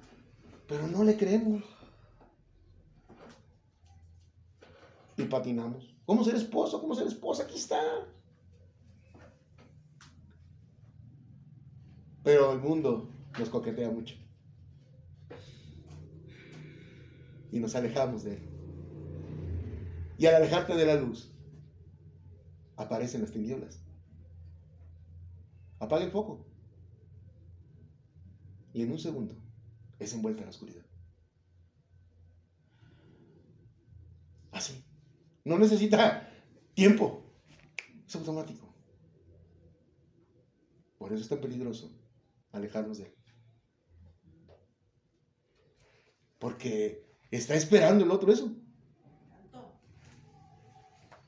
Pero no le creemos. Y patinamos. ¿Cómo ser esposo? ¿Cómo ser esposa? Aquí está. Pero el mundo nos coquetea mucho. Y nos alejamos de Él. Y al alejarte de la luz, aparecen las tinieblas. Apaga el foco. Y en un segundo, es envuelta en la oscuridad. Así. No necesita tiempo. Es automático. Por eso es tan peligroso alejarnos de Él. Porque está esperando el otro eso.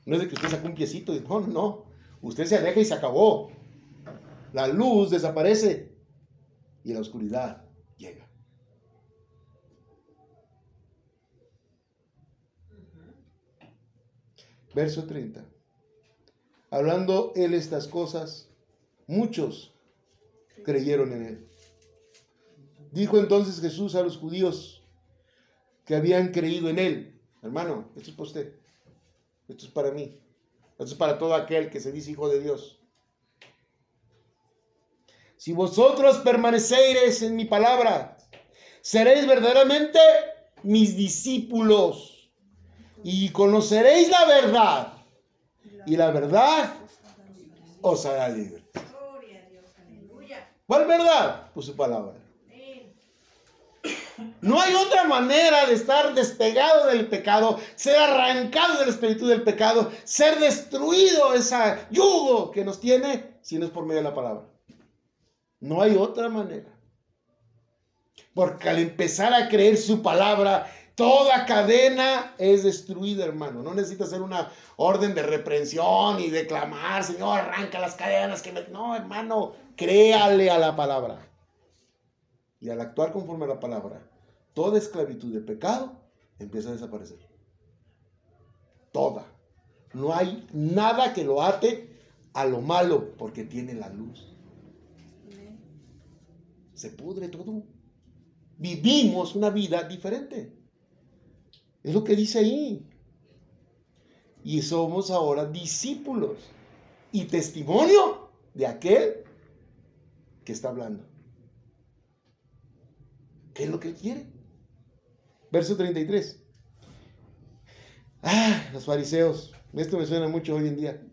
No es de que usted saque un piecito y no. Usted se aleja y se acabó. La luz desaparece y la oscuridad llega. Verso 30. Hablando él estas cosas, muchos creyeron en él. Dijo entonces Jesús a los judíos que habían creído en él: hermano, esto es para usted, esto es para mí, esto es para todo aquel que se dice hijo de Dios. Si vosotros permaneceréis en mi palabra, seréis verdaderamente mis discípulos y conoceréis la verdad, y la verdad os hará libres. ¿Cuál verdad? Pues su palabra. No hay otra manera de estar despegado del pecado, ser arrancado de la esclavitud del pecado, ser destruido ese yugo que nos tiene, si no es por medio de la palabra. No hay otra manera. Porque al empezar a creer su palabra, toda cadena es destruida, hermano. No necesita hacer una orden de reprensión y declamar: Señor, arranca las cadenas que me... No, hermano, créale a la palabra. Y al actuar conforme a la palabra, toda esclavitud de pecado empieza a desaparecer. Toda. No hay nada que lo ate a lo malo, porque tiene la luz. Se pudre todo. Vivimos una vida diferente. Es lo que dice ahí. Y somos ahora discípulos. y testimonio de aquel que está hablando. ¿Qué es lo que él quiere? Verso 33. Los fariseos. Esto me suena mucho hoy en día.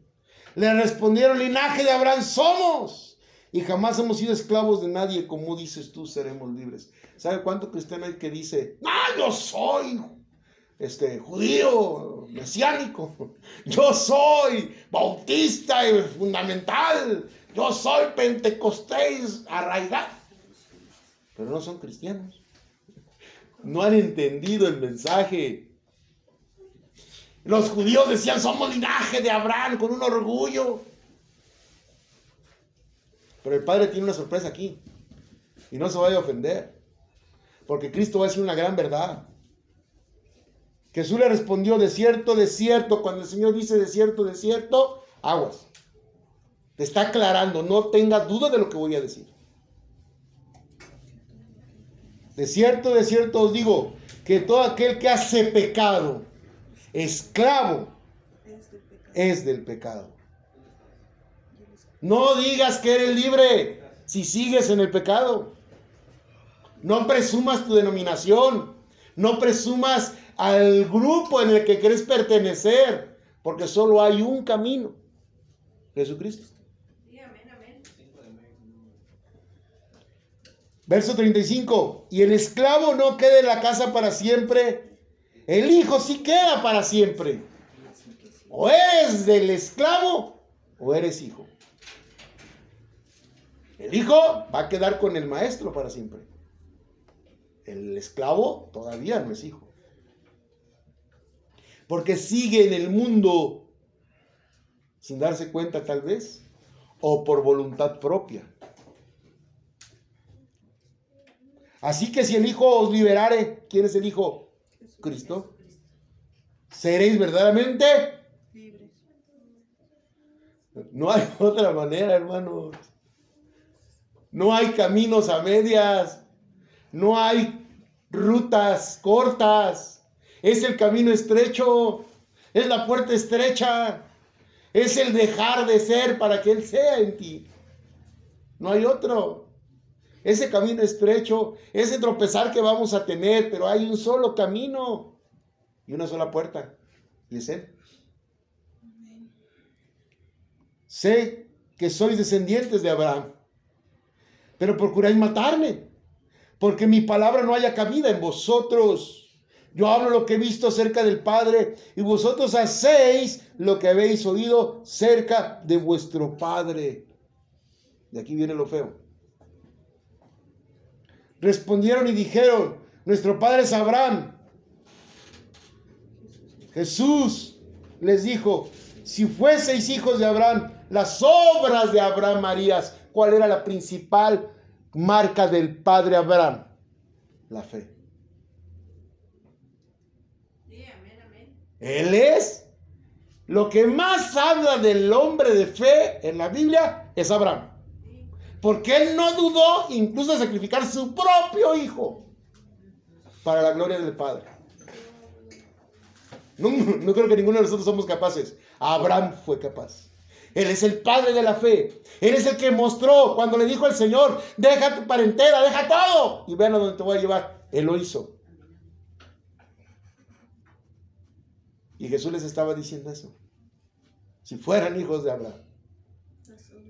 Le respondieron: linaje de Abraham somos, y jamás hemos sido esclavos de nadie. Como dices tú, seremos libres. ¿Sabe cuánto cristiano hay que dice: yo soy judío, mesiánico, yo soy bautista y fundamental, yo soy pentecostés arraigado? Pero no son cristianos. No han entendido el mensaje. Los judíos decían: somos linaje de Abraham, con un orgullo. Pero el Padre tiene una sorpresa aquí. Y no se vaya a ofender, porque Cristo va a decir una gran verdad. Jesús le respondió: de cierto. Cuando el Señor dice de cierto, aguas. Te está aclarando, no tengas duda de lo que voy a decir. De cierto os digo, que todo aquel que hace pecado, esclavo, es del pecado. No digas que eres libre si sigues en el pecado. No presumas tu denominación. No presumas al grupo en el que quieres pertenecer, porque solo hay un camino: Jesucristo. Verso 35. Y el esclavo no queda en la casa para siempre, el hijo sí queda para siempre. O eres del esclavo o eres hijo. El hijo va a quedar con el maestro para siempre. El esclavo todavía no es hijo, porque sigue en el mundo sin darse cuenta, tal vez, o por voluntad propia. Así que si el Hijo os liberare, ¿quién es el Hijo? Cristo. Seréis verdaderamente libres. No hay otra manera, hermanos. No hay caminos a medias. No hay rutas cortas. Es el camino estrecho. Es la puerta estrecha. Es el dejar de ser para que Él sea en ti. No hay otro. Ese camino estrecho, ese tropezar que vamos a tener, pero hay un solo camino y una sola puerta, y es Él. Sé que sois descendientes de Abraham, pero procuráis matarme, porque mi palabra no haya cabida en vosotros. Yo hablo lo que he visto acerca del Padre, y vosotros hacéis lo que habéis oído cerca de vuestro Padre. De aquí viene lo feo. Respondieron y dijeron: nuestro padre es Abraham. Jesús les dijo: si fueseis hijos de Abraham, las obras de Abraham harías. ¿Cuál era la principal marca del padre Abraham? La fe. Sí, amén, amén. Él es lo que más habla del hombre de fe en la Biblia, es Abraham. Porque él no dudó incluso de sacrificar su propio hijo para la gloria del Padre. No creo que ninguno de nosotros somos capaces. Abraham fue capaz. Él es el padre de la fe. Él es el que mostró cuando le dijo al Señor: deja tu parentela, deja todo y ven a donde te voy a llevar. Él lo hizo. Y Jesús les estaba diciendo eso. Si fueran hijos de Abraham,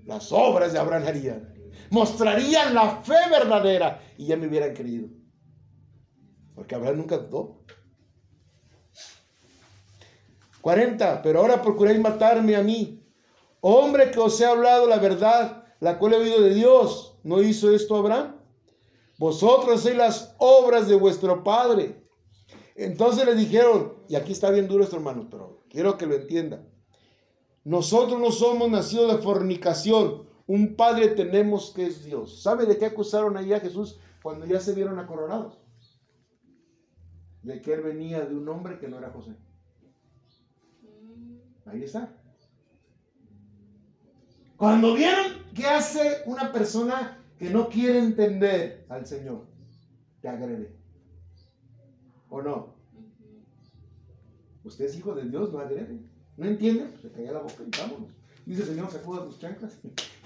las obras de Abraham harían. Mostrarían la fe verdadera y ya me hubieran creído. Porque Abraham nunca dudó. 40. Pero ahora procuráis matarme a mí, hombre que os he hablado la verdad, la cual he oído de Dios. ¿No hizo esto Abraham? Vosotros hacéis las obras de vuestro padre. Entonces le dijeron, y aquí está bien duro esto, hermano, pero quiero que lo entienda: nosotros no somos nacidos de fornicación. Un padre tenemos que es Dios. ¿Sabe de qué acusaron ahí a Jesús cuando ya se vieron acorralados? De que él venía de un hombre que no era José. Ahí está. Cuando vieron qué hace una persona que no quiere entender al Señor, te agrede. ¿O no? Usted es hijo de Dios, no agrede. ¿No entiende? Pues se calla la boca y vámonos. Dice el Señor, sacuda tus chanclas.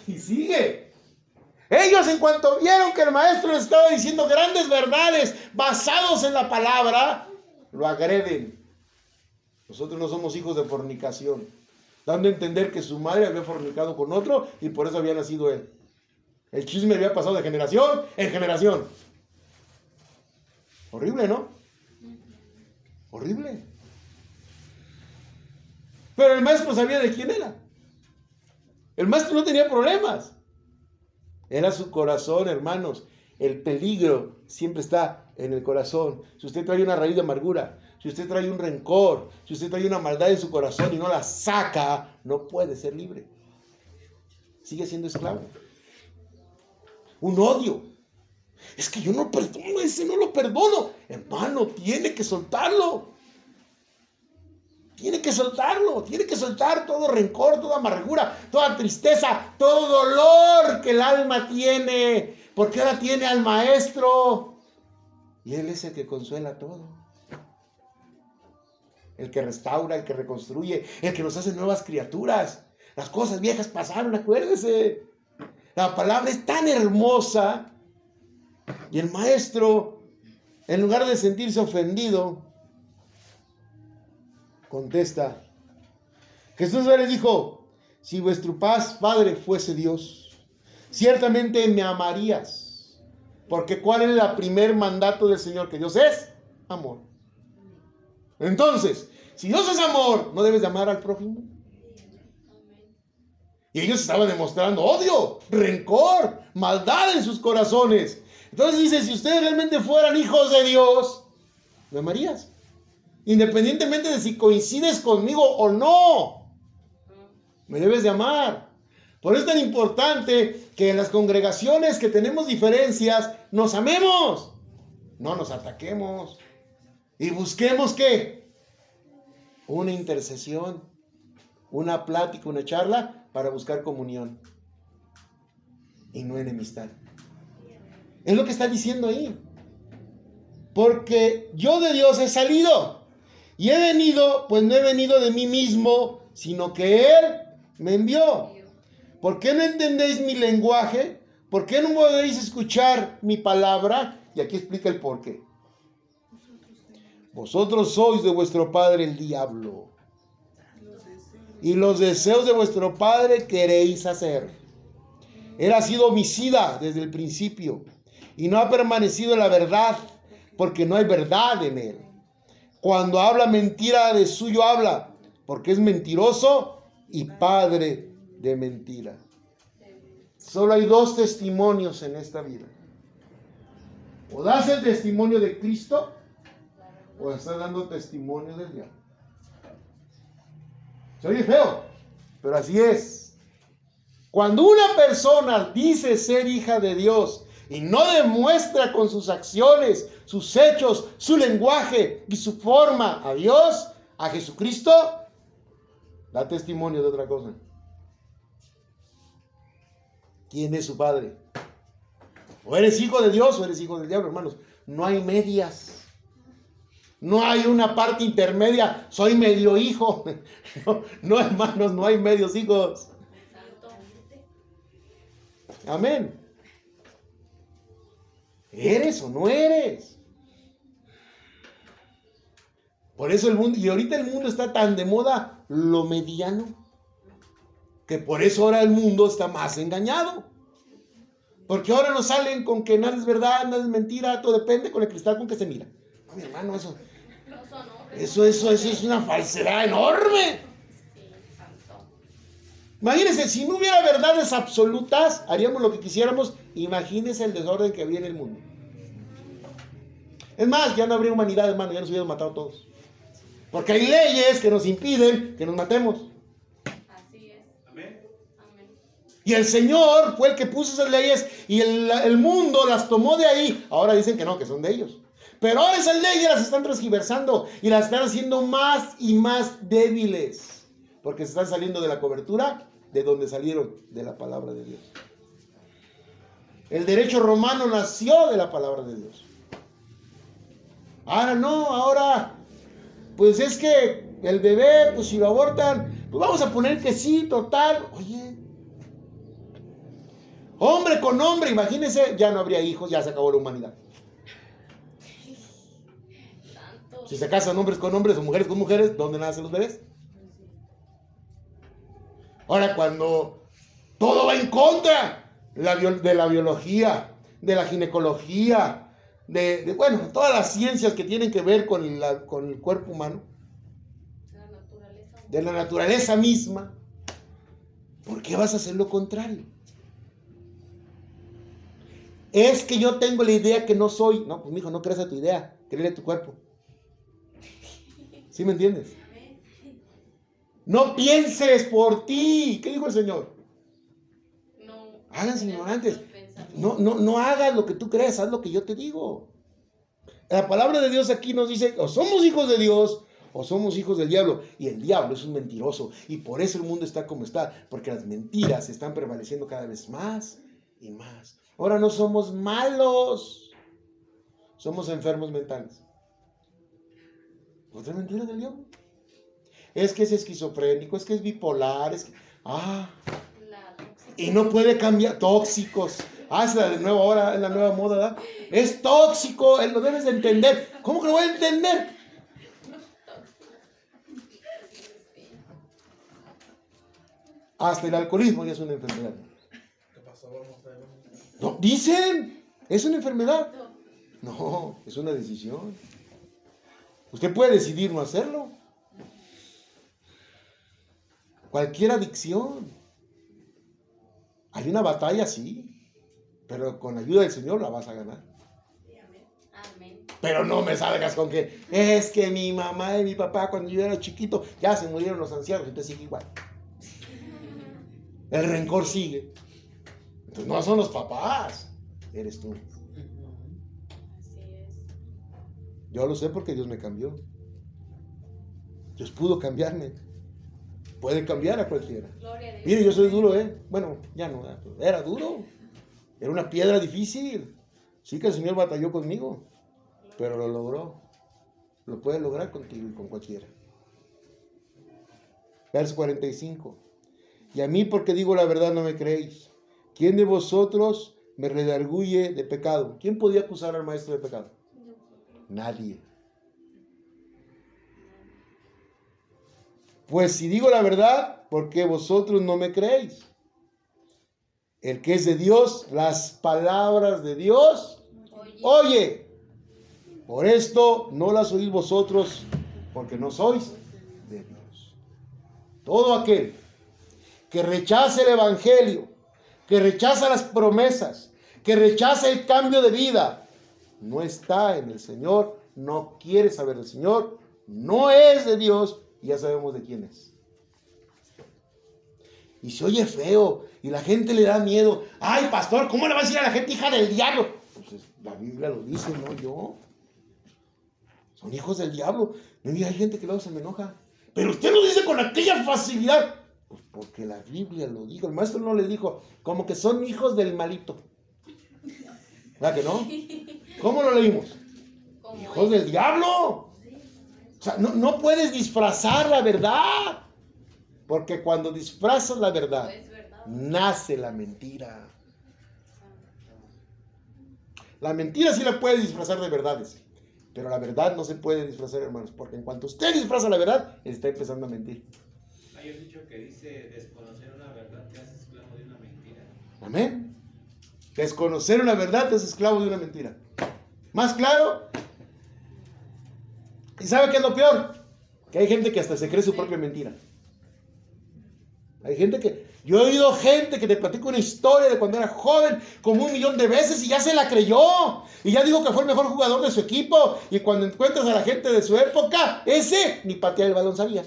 Y sigue. Ellos, en cuanto vieron que el maestro les estaba diciendo grandes verdades basados en la palabra, lo agreden. Nosotros no somos hijos de fornicación, dando a entender que su madre había fornicado con otro y por eso había nacido él. El chisme había pasado de generación en generación. Horrible, ¿no? Horrible. Pero el maestro sabía de quién era. El maestro no tenía problemas. Era su corazón, hermanos. El peligro siempre está en el corazón. Si usted trae una raíz de amargura, si usted trae un rencor, si usted trae una maldad en su corazón y no la saca, no puede ser libre. Sigue siendo esclavo. Un odio. Es que yo no perdono, ese no lo perdono. Hermano, tiene que soltarlo. Tiene que soltarlo. Tiene que soltar todo rencor, toda amargura, toda tristeza, todo dolor que el alma tiene. Porque ahora tiene al maestro. Y él es el que consuela todo. El que restaura, el que reconstruye, el que nos hace nuevas criaturas. Las cosas viejas pasaron, acuérdese. La palabra es tan hermosa. Y el maestro, en lugar de sentirse ofendido, contesta. Jesús les dijo, si vuestro Padre fuese Dios, ciertamente me amarías. Porque ¿cuál es el primer mandato del Señor? Que Dios es amor. Entonces, si Dios es amor, ¿no debes de amar al prójimo? Y ellos estaban demostrando odio, rencor, maldad en sus corazones. Entonces dice, si ustedes realmente fueran hijos de Dios, ¿me amarías? Independientemente de si coincides conmigo o no, me debes de amar. Por eso es tan importante que en las congregaciones que tenemos diferencias, nos amemos, no nos ataquemos. Y busquemos, ¿qué? Una intercesión, una plática, una charla para buscar comunión y no enemistad. Es lo que está diciendo ahí. Porque yo de Dios he salido y he venido, pues no he venido de mí mismo, sino que Él me envió. ¿Por qué no entendéis mi lenguaje? ¿Por qué no podéis escuchar mi palabra? Y aquí explica el por qué. Vosotros sois de vuestro padre el diablo, y los deseos de vuestro padre queréis hacer. Él ha sido homicida desde el principio y no ha permanecido en la verdad, porque no hay verdad en él. Cuando habla mentira, de suyo habla, porque es mentiroso y padre de mentira. Solo hay dos testimonios en esta vida. O das el testimonio de Cristo, o estás dando testimonio del diablo. Se oye feo, pero así es. Cuando una persona dice ser hija de Dios y no demuestra con sus acciones, sus hechos, su lenguaje y su forma a Dios, a Jesucristo, da testimonio de otra cosa. ¿Quién es su padre? O eres hijo de Dios o eres hijo del diablo, hermanos. No hay medias. No hay una parte intermedia. Soy medio hijo. No, hermanos, no hay medios hijos. Amén. ¿Eres o no eres? Por eso el mundo, y ahorita el mundo está tan de moda lo mediano, que por eso ahora el mundo está más engañado. Porque ahora nos salen con que nada es verdad, nada es mentira, todo depende con el cristal con que se mira. No, mi hermano, eso es una falsedad enorme. Imagínense, si no hubiera verdades absolutas, haríamos lo que quisiéramos. Imagínense el desorden que había en el mundo. Es más, ya no habría humanidad, hermano, ya nos hubieran matado todos. Porque hay leyes que nos impiden que nos matemos. Así es. Amén. Amén. Y el Señor fue el que puso esas leyes y el mundo las tomó de ahí. Ahora dicen que no, que son de ellos. Pero ahora esas leyes las están transgiversando y las están haciendo más y más débiles. Porque se están saliendo de la cobertura de donde salieron, de la palabra de Dios. El derecho romano nació de la palabra de Dios. Ahora no, ahora, pues es que el bebé, pues si lo abortan, Pues vamos a poner que sí, total. Oye, hombre con hombre, imagínense, ya no habría hijos, ya se acabó la humanidad. Si se casan hombres con hombres o mujeres con mujeres, ¿dónde nacen los bebés? Ahora, cuando todo va en contra de la biología, de la ginecología, bueno, todas las ciencias que tienen que ver con el cuerpo humano, de la naturaleza misma, ¿por qué vas a hacer lo contrario? Es que yo tengo la idea que no soy. No, pues mijo, no creas a tu idea, créele a tu cuerpo. ¿Sí me entiendes? No pienses por ti. ¿Qué dijo el Señor? No. Háganse ignorantes. No hagas lo que tú crees, haz lo que yo te digo. La palabra de Dios aquí nos dice, o somos hijos de Dios, o somos hijos del diablo. Y el diablo es un mentiroso. Y por eso el mundo está como está. Porque las mentiras están prevaleciendo cada vez más y más. Ahora no somos malos. Somos enfermos mentales. Otra mentira del diablo. Es que es esquizofrénico, es que es bipolar, es que... y no puede cambiar. Tóxicos. Es la de nuevo ahora, es la nueva moda, ¿verdad? Es tóxico, él lo debes de entender. ¿Cómo que lo voy a entender? Hasta el alcoholismo ya es una enfermedad. ¿Qué pasó? No, dicen, es una enfermedad. No, es una decisión. Usted puede decidir no hacerlo. Cualquier adicción. Hay una batalla, sí, pero con la ayuda del Señor la vas a ganar. Amén. Pero no me salgas con que es que mi mamá y mi papá cuando yo era chiquito ya se murieron los ancianos, entonces sigue igual. El rencor sigue. Entonces no son los papás, eres tú. Así es. Yo lo sé porque Dios me cambió. Dios pudo cambiarme. Puede cambiar a cualquiera. Gloria a Dios. Mire, yo soy duro, ¿eh? Bueno, ya no, era duro. Era una piedra difícil. Sí que el Señor batalló conmigo, pero lo logró. Lo puede lograr contigo y con cualquiera. Verso 45. Y a mí, porque digo la verdad, no me creéis. ¿Quién de vosotros me redarguye de pecado? ¿Quién podía acusar al maestro de pecado? Nadie. Pues si digo la verdad, ¿por qué vosotros no me creéis? El que es de Dios, las palabras de Dios, oye. Por esto no las oís vosotros, porque no sois de Dios. Todo aquel que rechace el evangelio, que rechaza las promesas, que rechaza el cambio de vida, no está en el Señor, no quiere saber del Señor, no es de Dios. Y ya sabemos de quién es. Y se oye feo. Y la gente le da miedo. Ay, pastor, ¿cómo le va a decir a la gente hija del diablo? Pues la Biblia lo dice, no yo. Son hijos del diablo. Hay gente que luego se me enoja. Pero usted lo dice con aquella facilidad. Pues porque la Biblia lo dijo. El maestro no les dijo, como que son hijos del malito. ¿Verdad que no? ¿Cómo lo leímos? Hijos del diablo. O sea, no puedes disfrazar la verdad, porque cuando disfrazas la verdad, nace la mentira. La mentira sí la puedes disfrazar de verdades, pero la verdad no se puede disfrazar, hermanos, porque en cuanto usted disfraza la verdad, está empezando a mentir. Hay un dicho que dice, desconocer una verdad te hace esclavo de una mentira. Amén. Desconocer una verdad te hace esclavo de una mentira. ¿Más claro? ¿Y sabe qué es lo peor? Que hay gente que hasta se cree su propia mentira. Hay gente que... Yo he oído gente que te platica una historia de cuando era joven, como 1,000,000 de veces, y ya se la creyó. Y ya dijo que fue el mejor jugador de su equipo. Y cuando encuentras a la gente de su época, ese ni patear el balón sabía.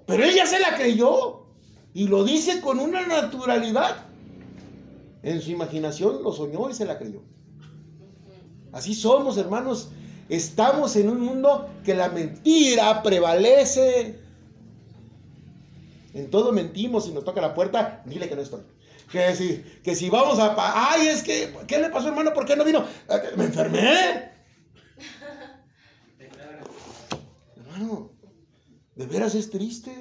Pero él ya se la creyó. Y lo dice con una naturalidad. En su imaginación lo soñó y se la creyó. Así somos, hermanos. Estamos en un mundo que la mentira prevalece. En todo mentimos. Si nos toca la puerta, dile que no estoy. Que si vamos a... Ay, es que... ¿Qué le pasó, hermano? ¿Por qué no vino? ¿Me enfermé? Hermano, De veras es triste.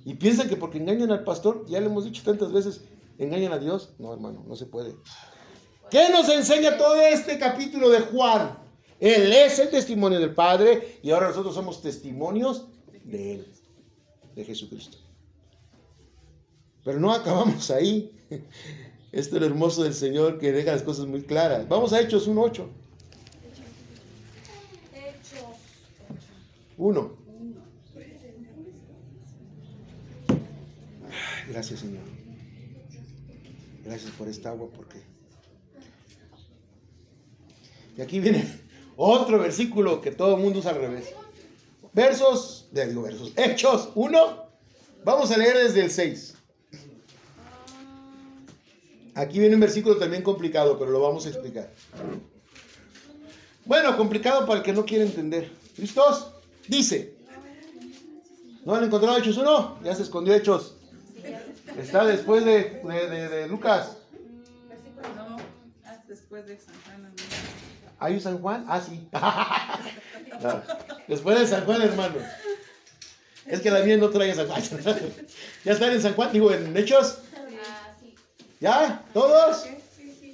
Y piensan que porque engañan al pastor, ya le hemos dicho tantas veces, engañan a Dios. No, hermano, no se puede. ¿Qué nos enseña todo este capítulo de Juan? Él es el testimonio del Padre y ahora nosotros somos testimonios de Él, de Jesucristo. Pero no acabamos ahí. Esto es lo hermoso del Señor, que deja las cosas muy claras. Vamos a Hechos 1:8. 1. Gracias, Señor. Gracias por esta agua, porque... Y aquí viene otro versículo que todo el mundo usa al revés. Hechos 1. Vamos a leer desde el 6. Aquí viene un versículo también complicado, pero lo vamos a explicar. Bueno, complicado para el que no quiere entender. ¿Listos? Dice. ¿No han encontrado Hechos 1? Ya se escondió Hechos. Está después de Lucas. No, después de San Juan. ¿Hay San Juan? Ah, sí. No, después de San Juan, hermano. Es que la mía no trae San Juan. ¿Ya están en San Juan? Digo, en Hechos. Sí. ¿Ya? ¿Todos?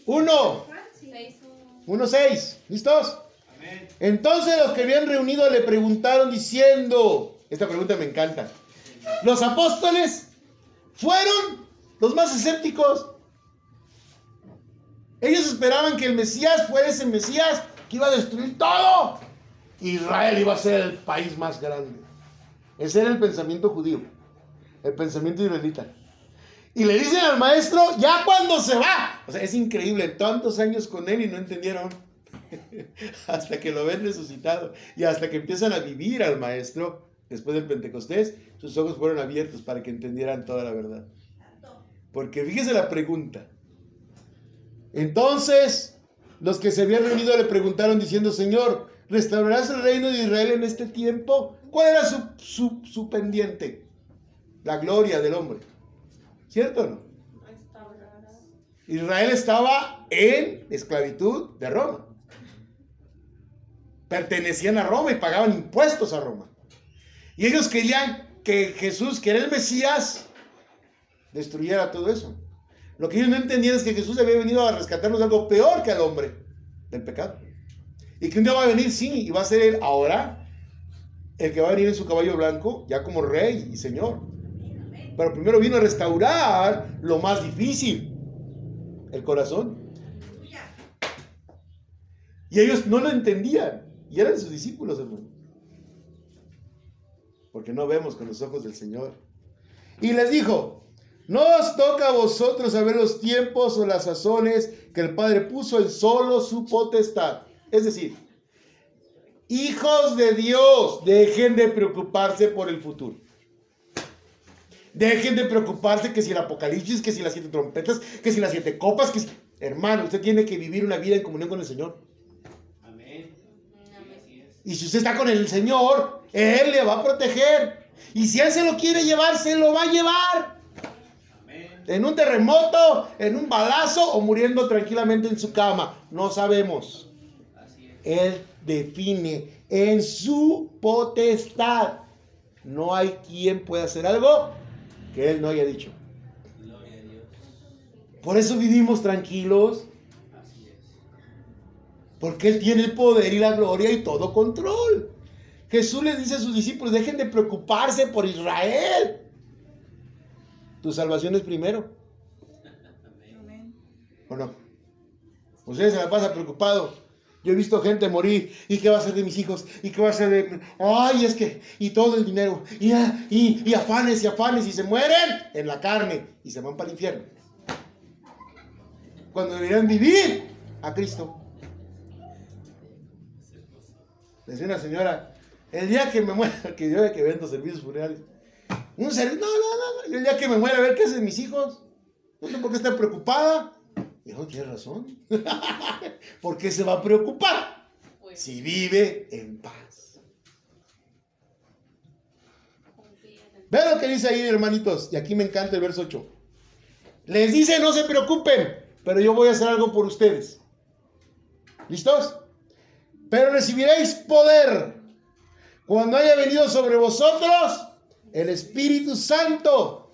1. 1:6. ¿Listos? Amén. Entonces los que habían reunido le preguntaron diciendo, esta pregunta me encanta, ¿los apóstoles fueron los más escépticos? Ellos esperaban que el Mesías fuera ese Mesías que iba a destruir todo. Israel iba a ser el país más grande. Ese era el pensamiento judío, el pensamiento israelita. Y le dicen al maestro, ya cuando se va. O sea, es increíble, tantos años con él y no entendieron. Hasta que lo ven resucitado. Y hasta que empiezan a vivir al maestro, después del Pentecostés, sus ojos fueron abiertos para que entendieran toda la verdad. Porque fíjese la pregunta. Entonces, los que se habían reunido le preguntaron diciendo, Señor, ¿restaurarás el reino de Israel en este tiempo? ¿Cuál era su pendiente? La gloria del hombre. ¿Cierto o no? Israel estaba en esclavitud de Roma. Pertenecían a Roma y pagaban impuestos a Roma. Y ellos querían que Jesús, que era el Mesías, destruyera todo eso. Lo que ellos no entendían es que Jesús había venido a rescatarnos de algo peor que al hombre, del pecado. Y que un día va a venir, sí, y va a ser él ahora, el que va a venir en su caballo blanco, ya como rey y señor. Pero primero vino a restaurar lo más difícil, el corazón. Y ellos no lo entendían. Y eran sus discípulos, hermano. Porque no vemos con los ojos del Señor. Y les dijo, no os toca a vosotros saber los tiempos o las sazones que el Padre puso en solo su potestad. Es decir, hijos de Dios, dejen de preocuparse por el futuro. Dejen de preocuparse que si el Apocalipsis, que si las 7 trompetas, que si las 7 copas, que si... Hermano, usted tiene que vivir una vida en comunión con el Señor. Amén. Así es. Y si usted está con el Señor, Él le va a proteger. Y si Él se lo quiere llevar, se lo va a llevar. Amén. En un terremoto, en un balazo o muriendo tranquilamente en su cama. No sabemos. Así es. Él define en su potestad. No hay quien pueda hacer algo que Él no haya dicho. Gloria a Dios. Por eso vivimos tranquilos. Así es. Porque Él tiene el poder y la gloria y todo control. Jesús les dice a sus discípulos, dejen de preocuparse por Israel. Tu salvación es primero. Amén. ¿O no? Ustedes se la pasan preocupado. Yo he visto gente morir. ¿Y qué va a ser de mis hijos? ¿Y qué va a ser de...? Ay, es que... Y todo el dinero. Y afanes y afanes. Y se mueren en la carne. Y se van para el infierno. Cuando deberían vivir a Cristo. Decía una señora, el día que me muera, que yo que vendo servicios funerarios, no, el día que me muera, a ver qué hacen mis hijos. No sé por qué está preocupada. Y no, tiene razón. ¿Por qué se va a preocupar? Pues, Si vive en paz. Vean lo que dice ahí, hermanitos. Y aquí me encanta el verso 8. Les dice, no se preocupen, pero yo voy a hacer algo por ustedes. ¿Listos? Pero recibiréis poder cuando haya venido sobre vosotros el Espíritu Santo.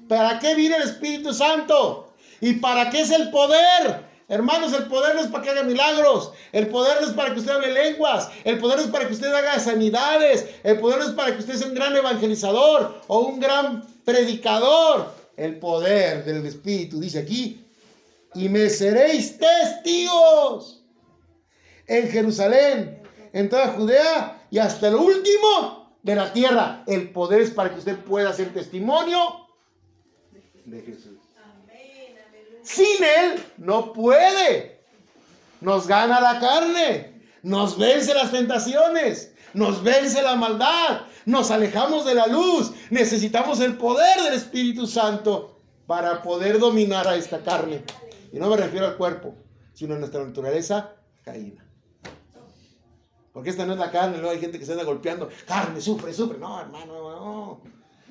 ¿Para qué viene el Espíritu Santo? ¿Y para qué es el poder? Hermanos, el poder no es para que haga milagros. El poder no es para que usted hable lenguas. El poder no es para que usted haga sanidades. El poder no es para que usted sea un gran evangelizador o un gran predicador. El poder del Espíritu dice aquí: y me seréis testigos en Jerusalén, en toda Judea y hasta lo último de la tierra. El poder es para que usted pueda hacer testimonio de Jesús. Sin Él no puede. Nos gana la carne, nos vence las tentaciones, nos vence la maldad, nos alejamos de la luz. Necesitamos el poder del Espíritu Santo para poder dominar a esta carne. Y no me refiero al cuerpo, sino a nuestra naturaleza caída. Porque esta no es la carne. Luego hay gente que se anda golpeando: carne, sufre, sufre. No, hermano, no.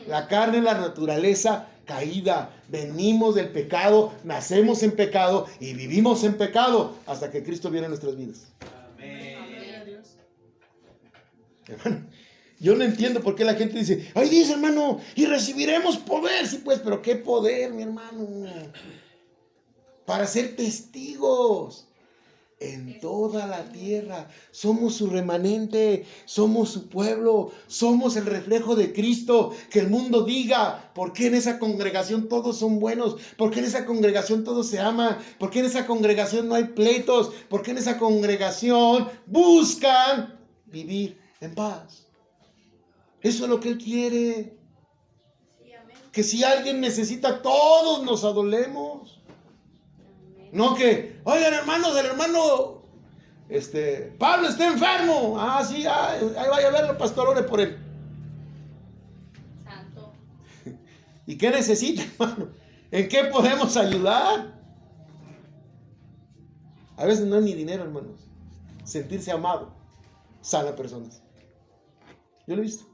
La carne es la naturaleza caída. Venimos del pecado, nacemos en pecado y vivimos en pecado hasta que Cristo viene a nuestras vidas. Amén. Hermano, yo no entiendo por qué la gente dice: ay, dice, hermano, y recibiremos poder. Sí, pues, pero ¿qué poder, mi hermano? Para ser testigos en toda la tierra. Somos su remanente, somos su pueblo, somos el reflejo de Cristo. Que el mundo diga: ¿por qué en esa congregación todos son buenos? ¿Por qué en esa congregación todos se aman? ¿Por qué en esa congregación no hay pleitos? ¿Por qué en esa congregación buscan vivir en paz? Eso es lo que Él quiere. Que si alguien necesita, todos nos adolemos. No que: oigan, hermanos, el hermano Pablo está enfermo. Ah, sí, ahí vaya a verlo, pastor, ore por él. Santo. ¿Y qué necesita, hermano? ¿En qué podemos ayudar? A veces no es ni dinero, hermanos. Sentirse amado sana personas. Yo lo he visto.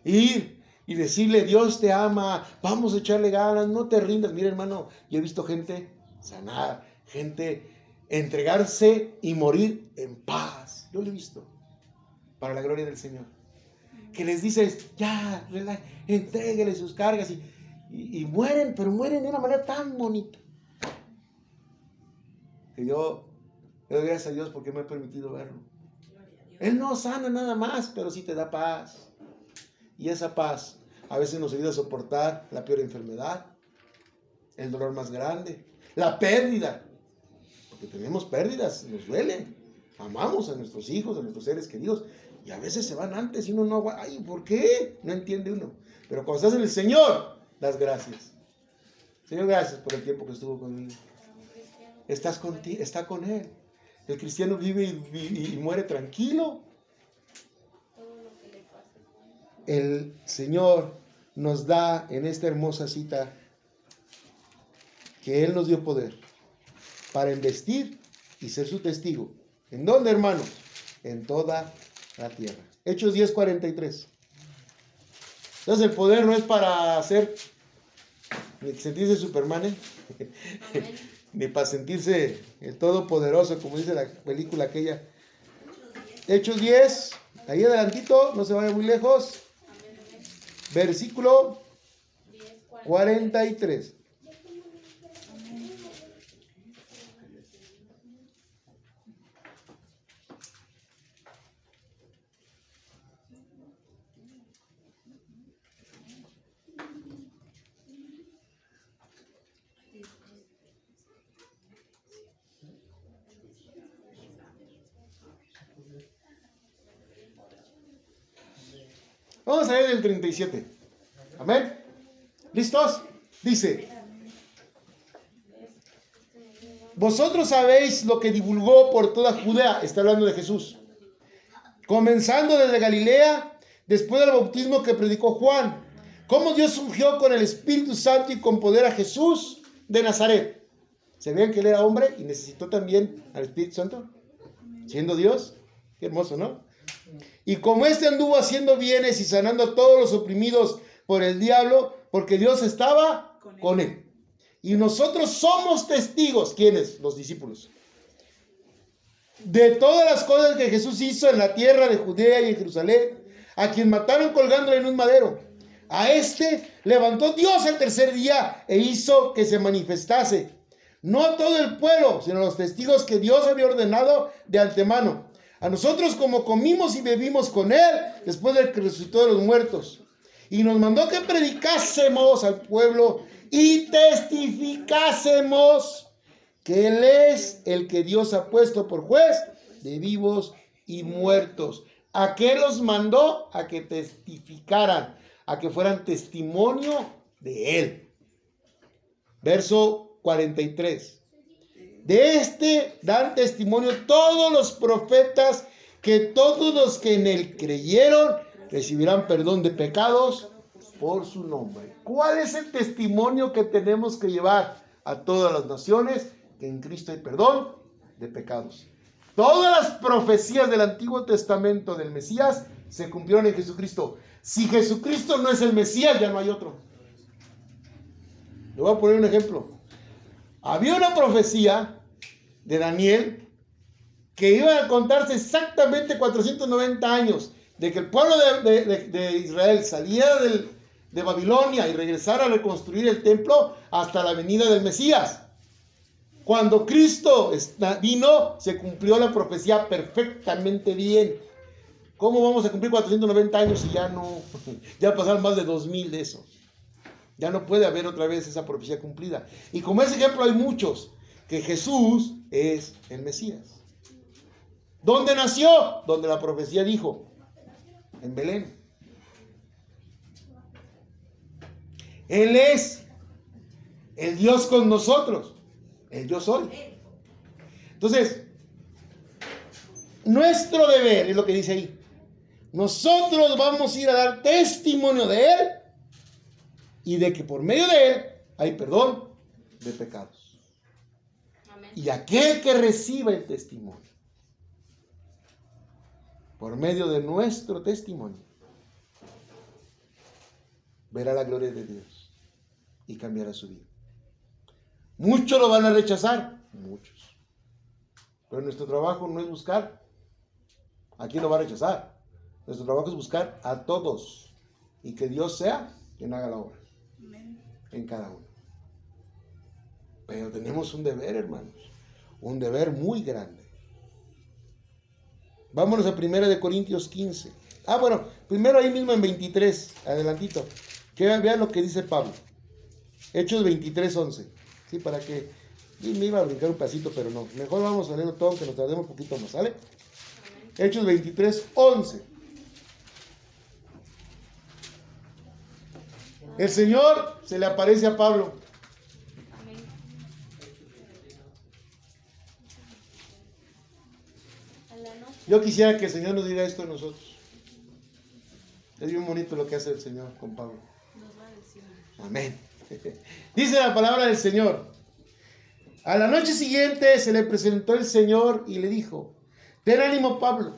Ir y decirle: Dios te ama, vamos a echarle ganas, no te rindas. Mira, hermano, yo he visto gente sanar, gente entregarse y morir en paz. Yo lo he visto, para la gloria del Señor. Que les dices: ya, entréguele sus cargas y mueren, pero mueren de una manera tan bonita. Que yo doy gracias a Dios porque me ha permitido verlo. Él no sana nada más, pero sí te da paz. Y esa paz a veces nos ayuda a soportar la peor enfermedad, el dolor más grande, la pérdida. Porque tenemos pérdidas, nos duele. Amamos a nuestros hijos, a nuestros seres queridos, y a veces se van antes y uno no... Ay, ¿por qué? No entiende uno. Pero cuando estás en el Señor, das gracias. Señor, gracias por el tiempo que estuvo conmigo. Estás contigo, está con Él. El cristiano vive y muere tranquilo. El Señor nos da en esta hermosa cita que Él nos dio poder para investir y ser su testigo. ¿En dónde, hermanos? En toda la tierra. Hechos 10:43. Entonces el poder no es para sentirse Superman, ni para sentirse el todopoderoso, como dice la película aquella. Hechos 10, ahí adelantito, no se vaya muy lejos. Versículo 43. Vamos a leer el 37. Amén. ¿Listos? Dice: vosotros sabéis lo que divulgó por toda Judea. Está hablando de Jesús. Comenzando desde Galilea, después del bautismo que predicó Juan. Cómo Dios ungió con el Espíritu Santo y con poder a Jesús de Nazaret. ¿Se vean que él era hombre y necesitó también al Espíritu Santo? Siendo Dios. Qué hermoso, ¿no? Y como éste anduvo haciendo bienes y sanando a todos los oprimidos por el diablo, porque Dios estaba con él. Y nosotros somos testigos. ¿Quiénes? Los discípulos. de todas las cosas que Jesús hizo en la tierra de Judea y en Jerusalén, a quien mataron colgándole en un madero. A este levantó Dios el tercer día e hizo que se manifestase, no a todo el pueblo, sino a los testigos que Dios había ordenado de antemano. A nosotros como comimos y bebimos con él después de que resucitó de los muertos. Y nos mandó que predicásemos al pueblo y testificásemos que él es el que Dios ha puesto por juez de vivos y muertos. ¿A qué los mandó? A que testificaran, a que fueran testimonio de él. Verso 43. De este dan testimonio todos los profetas, que todos los que en él creyeron recibirán perdón de pecados por su nombre. ¿Cuál es el testimonio que tenemos que llevar a todas las naciones? Que en Cristo hay perdón de pecados. Todas las profecías del Antiguo Testamento del Mesías se cumplieron en Jesucristo. Si Jesucristo no es el Mesías, ya no hay otro. Le voy a poner un ejemplo. Había una profecía de Daniel que iba a contarse exactamente 490 años de que el pueblo de Israel salía de Babilonia y regresara a reconstruir el templo hasta la venida del Mesías. Cuando Cristo vino, se cumplió la profecía perfectamente bien. ¿Cómo vamos a cumplir 490 años si ya pasaron más de 2000 de eso? Ya no puede haber otra vez esa profecía cumplida. Y como ese ejemplo hay muchos, que Jesús es el Mesías. ¿Dónde nació? Donde la profecía dijo, en Belén. Él es el Dios con nosotros, el yo soy. Entonces, nuestro deber es lo que dice ahí. Nosotros vamos a ir a dar testimonio de él y de que por medio de él hay perdón de pecados. Amén. Y aquel que reciba el testimonio, por medio de nuestro testimonio, verá la gloria de Dios y cambiará su vida. Muchos lo van a rechazar, muchos. Pero nuestro trabajo no es buscar a quién lo va a rechazar. Nuestro trabajo es buscar a todos y que Dios sea quien haga la obra en cada uno. Pero tenemos un deber, hermanos, un deber muy grande. Vámonos a 1 Corintios 15. Bueno, primero ahí mismo en 23, adelantito. Que vean lo que dice Pablo. Hechos 23, 11. Sí, para que... Y me iba a brincar un pasito, pero no. Mejor vamos a leerlo todo, aunque nos tardemos un poquito más, ¿sale? Hechos 23, 11. El Señor se le aparece a Pablo. Amén. A la noche. Yo quisiera que el Señor nos diga esto a nosotros. Es bien bonito lo que hace el Señor con Pablo. Nos va a decir. Amén. Dice la palabra del Señor. A la noche siguiente se le presentó el Señor y le dijo: ten ánimo, Pablo,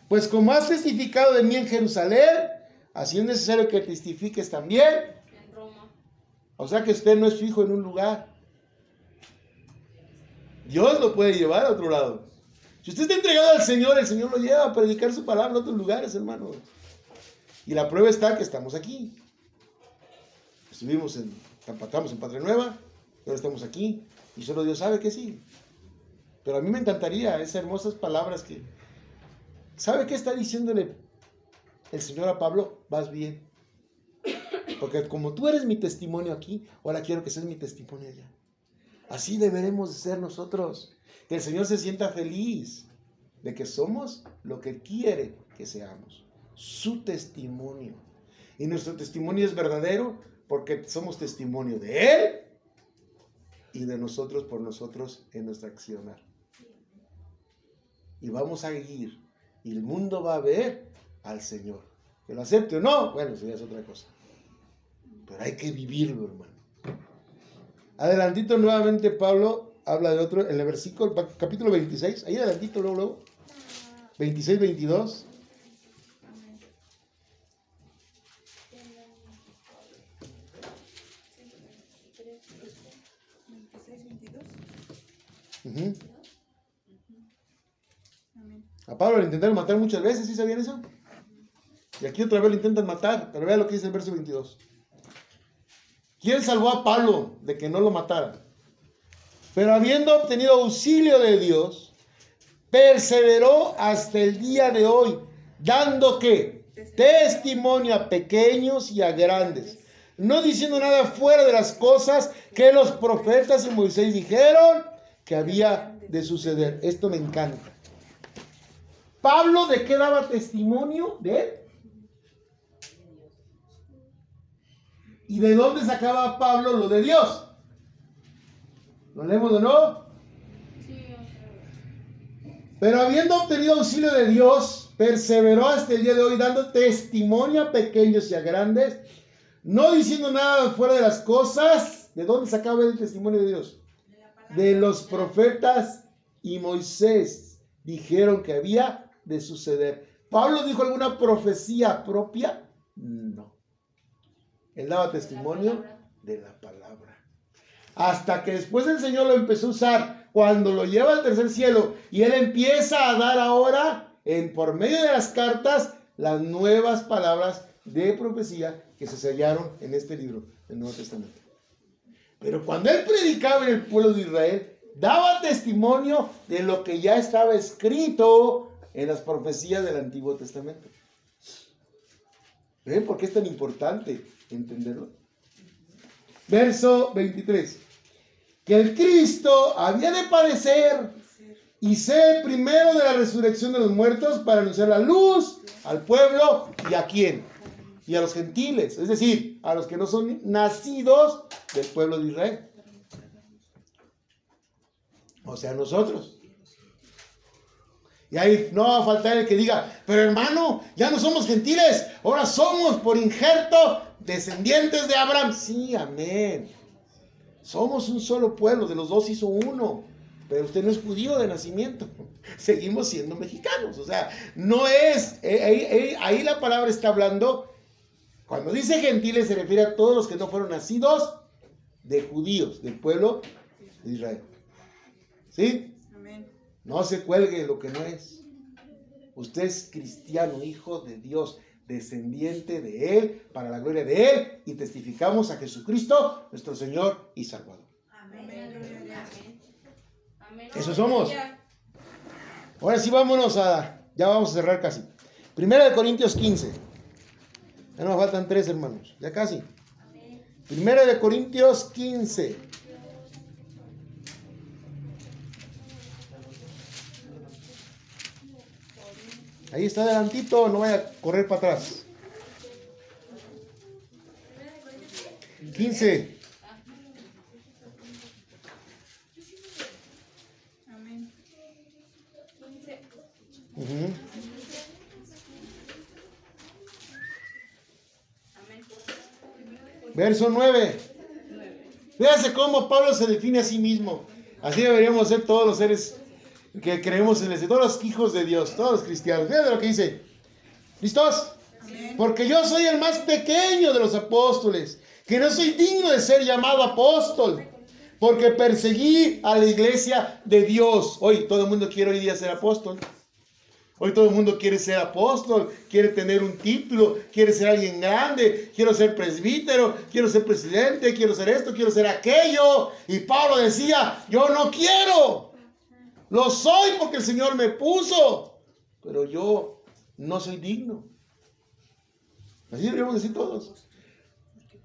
pues como has testificado de mí en Jerusalén, así es necesario que testifiques también En Roma. O sea que usted no es fijo en un lugar. Dios lo puede llevar a otro lado. Si usted está entregado al Señor, el Señor lo lleva a predicar su palabra en otros lugares, hermano. Y la prueba está que estamos aquí. Estuvimos empatamos en Patria Nueva, ahora estamos aquí, y solo Dios sabe que sí. Pero a mí me encantaría esas hermosas palabras que... ¿Sabe qué está diciéndole el Señor a Pablo? Vas bien. Porque como tú eres mi testimonio aquí, ahora quiero que seas mi testimonio allá. Así deberemos de ser nosotros. Que el Señor se sienta feliz de que somos lo que quiere que seamos. Su testimonio. Y nuestro testimonio es verdadero porque somos testimonio de Él y de nosotros por nosotros en nuestra accionar. Y vamos a ir. Y el mundo va a ver al Señor. Que lo acepte o no, bueno, eso ya es otra cosa. Pero hay que vivirlo, hermano. Adelantito nuevamente Pablo habla de otro, en el versículo, capítulo 26, ahí adelantito, luego, 26, 22. A Pablo lo intentaron matar muchas veces, ¿sí sabían eso? Y aquí otra vez lo intentan matar, pero vean lo que dice el verso 22. ¿Quién salvó a Pablo de que no lo mataran? Pero habiendo obtenido auxilio de Dios, perseveró hasta el día de hoy, dando ¿qué? Testimonio a pequeños y a grandes, no diciendo nada fuera de las cosas que los profetas y Moisés dijeron que había de suceder. Esto me encanta. ¿Pablo de qué daba testimonio? De él. ¿Y de dónde sacaba Pablo lo de Dios? ¿Lo leemos o no? Sí, otra vez. Pero habiendo obtenido auxilio de Dios, perseveró hasta el día de hoy, dando testimonio a pequeños y a grandes, no diciendo nada fuera de las cosas. ¿De dónde sacaba el testimonio de Dios? De los profetas y Moisés dijeron que había de suceder. ¿Pablo dijo alguna profecía propia? No. Él daba testimonio de la palabra. Hasta que después el Señor lo empezó a usar cuando lo lleva al tercer cielo y Él empieza a dar ahora, por medio de las cartas, las nuevas palabras de profecía que se sellaron en este libro del Nuevo Testamento. Pero cuando Él predicaba en el pueblo de Israel, daba testimonio de lo que ya estaba escrito en las profecías del Antiguo Testamento. ¿Ven por qué es tan importante entenderlo? Verso 23. Que el Cristo había de padecer y ser el primero de la resurrección de los muertos para anunciar la luz al pueblo. ¿Y a quién? Y a los gentiles, es decir, a los que no son nacidos del pueblo de Israel. O sea, nosotros. Y ahí no va a faltar el que diga, pero hermano, ya no somos gentiles, ahora somos por injerto descendientes de Abraham. Sí, amén. Somos un solo pueblo, de los dos hizo uno. Pero usted no es judío de nacimiento. Seguimos siendo mexicanos. O sea, no es, ahí la palabra está hablando, cuando dice gentiles se refiere a todos los que no fueron nacidos de judíos, del pueblo de Israel. ¿Sí? No se cuelgue lo que no es. Usted es cristiano, hijo de Dios, descendiente de Él, para la gloria de Él, y testificamos a Jesucristo, nuestro Señor y Salvador. Amén. Amén. Eso somos. Ahora sí vámonos ya vamos a cerrar casi. 1 Corintios 15. Ya nos faltan 3, hermanos, ya casi. 1 Corintios 15. Ahí está adelantito, no vaya a correr para atrás. 15. Amén. Uh-huh. Verso 9. Fíjate cómo Pablo se define a sí mismo. Así deberíamos ser todos los seres que creemos en Él, todos los hijos de Dios, todos los cristianos. Fíjate lo que dice. ¿Listos? Amén. Porque yo soy el más pequeño de los apóstoles, que no soy digno de ser llamado apóstol, porque perseguí a la iglesia de Dios. Hoy todo el mundo quiere hoy día ser apóstol. Hoy todo el mundo quiere ser apóstol, quiere tener un título, quiere ser alguien grande, quiero ser presbítero, quiero ser presidente, quiero ser esto, quiero ser aquello. Y Pablo decía, yo no quiero. Lo soy porque el Señor me puso, pero yo no soy digno. Así deberíamos decir todos.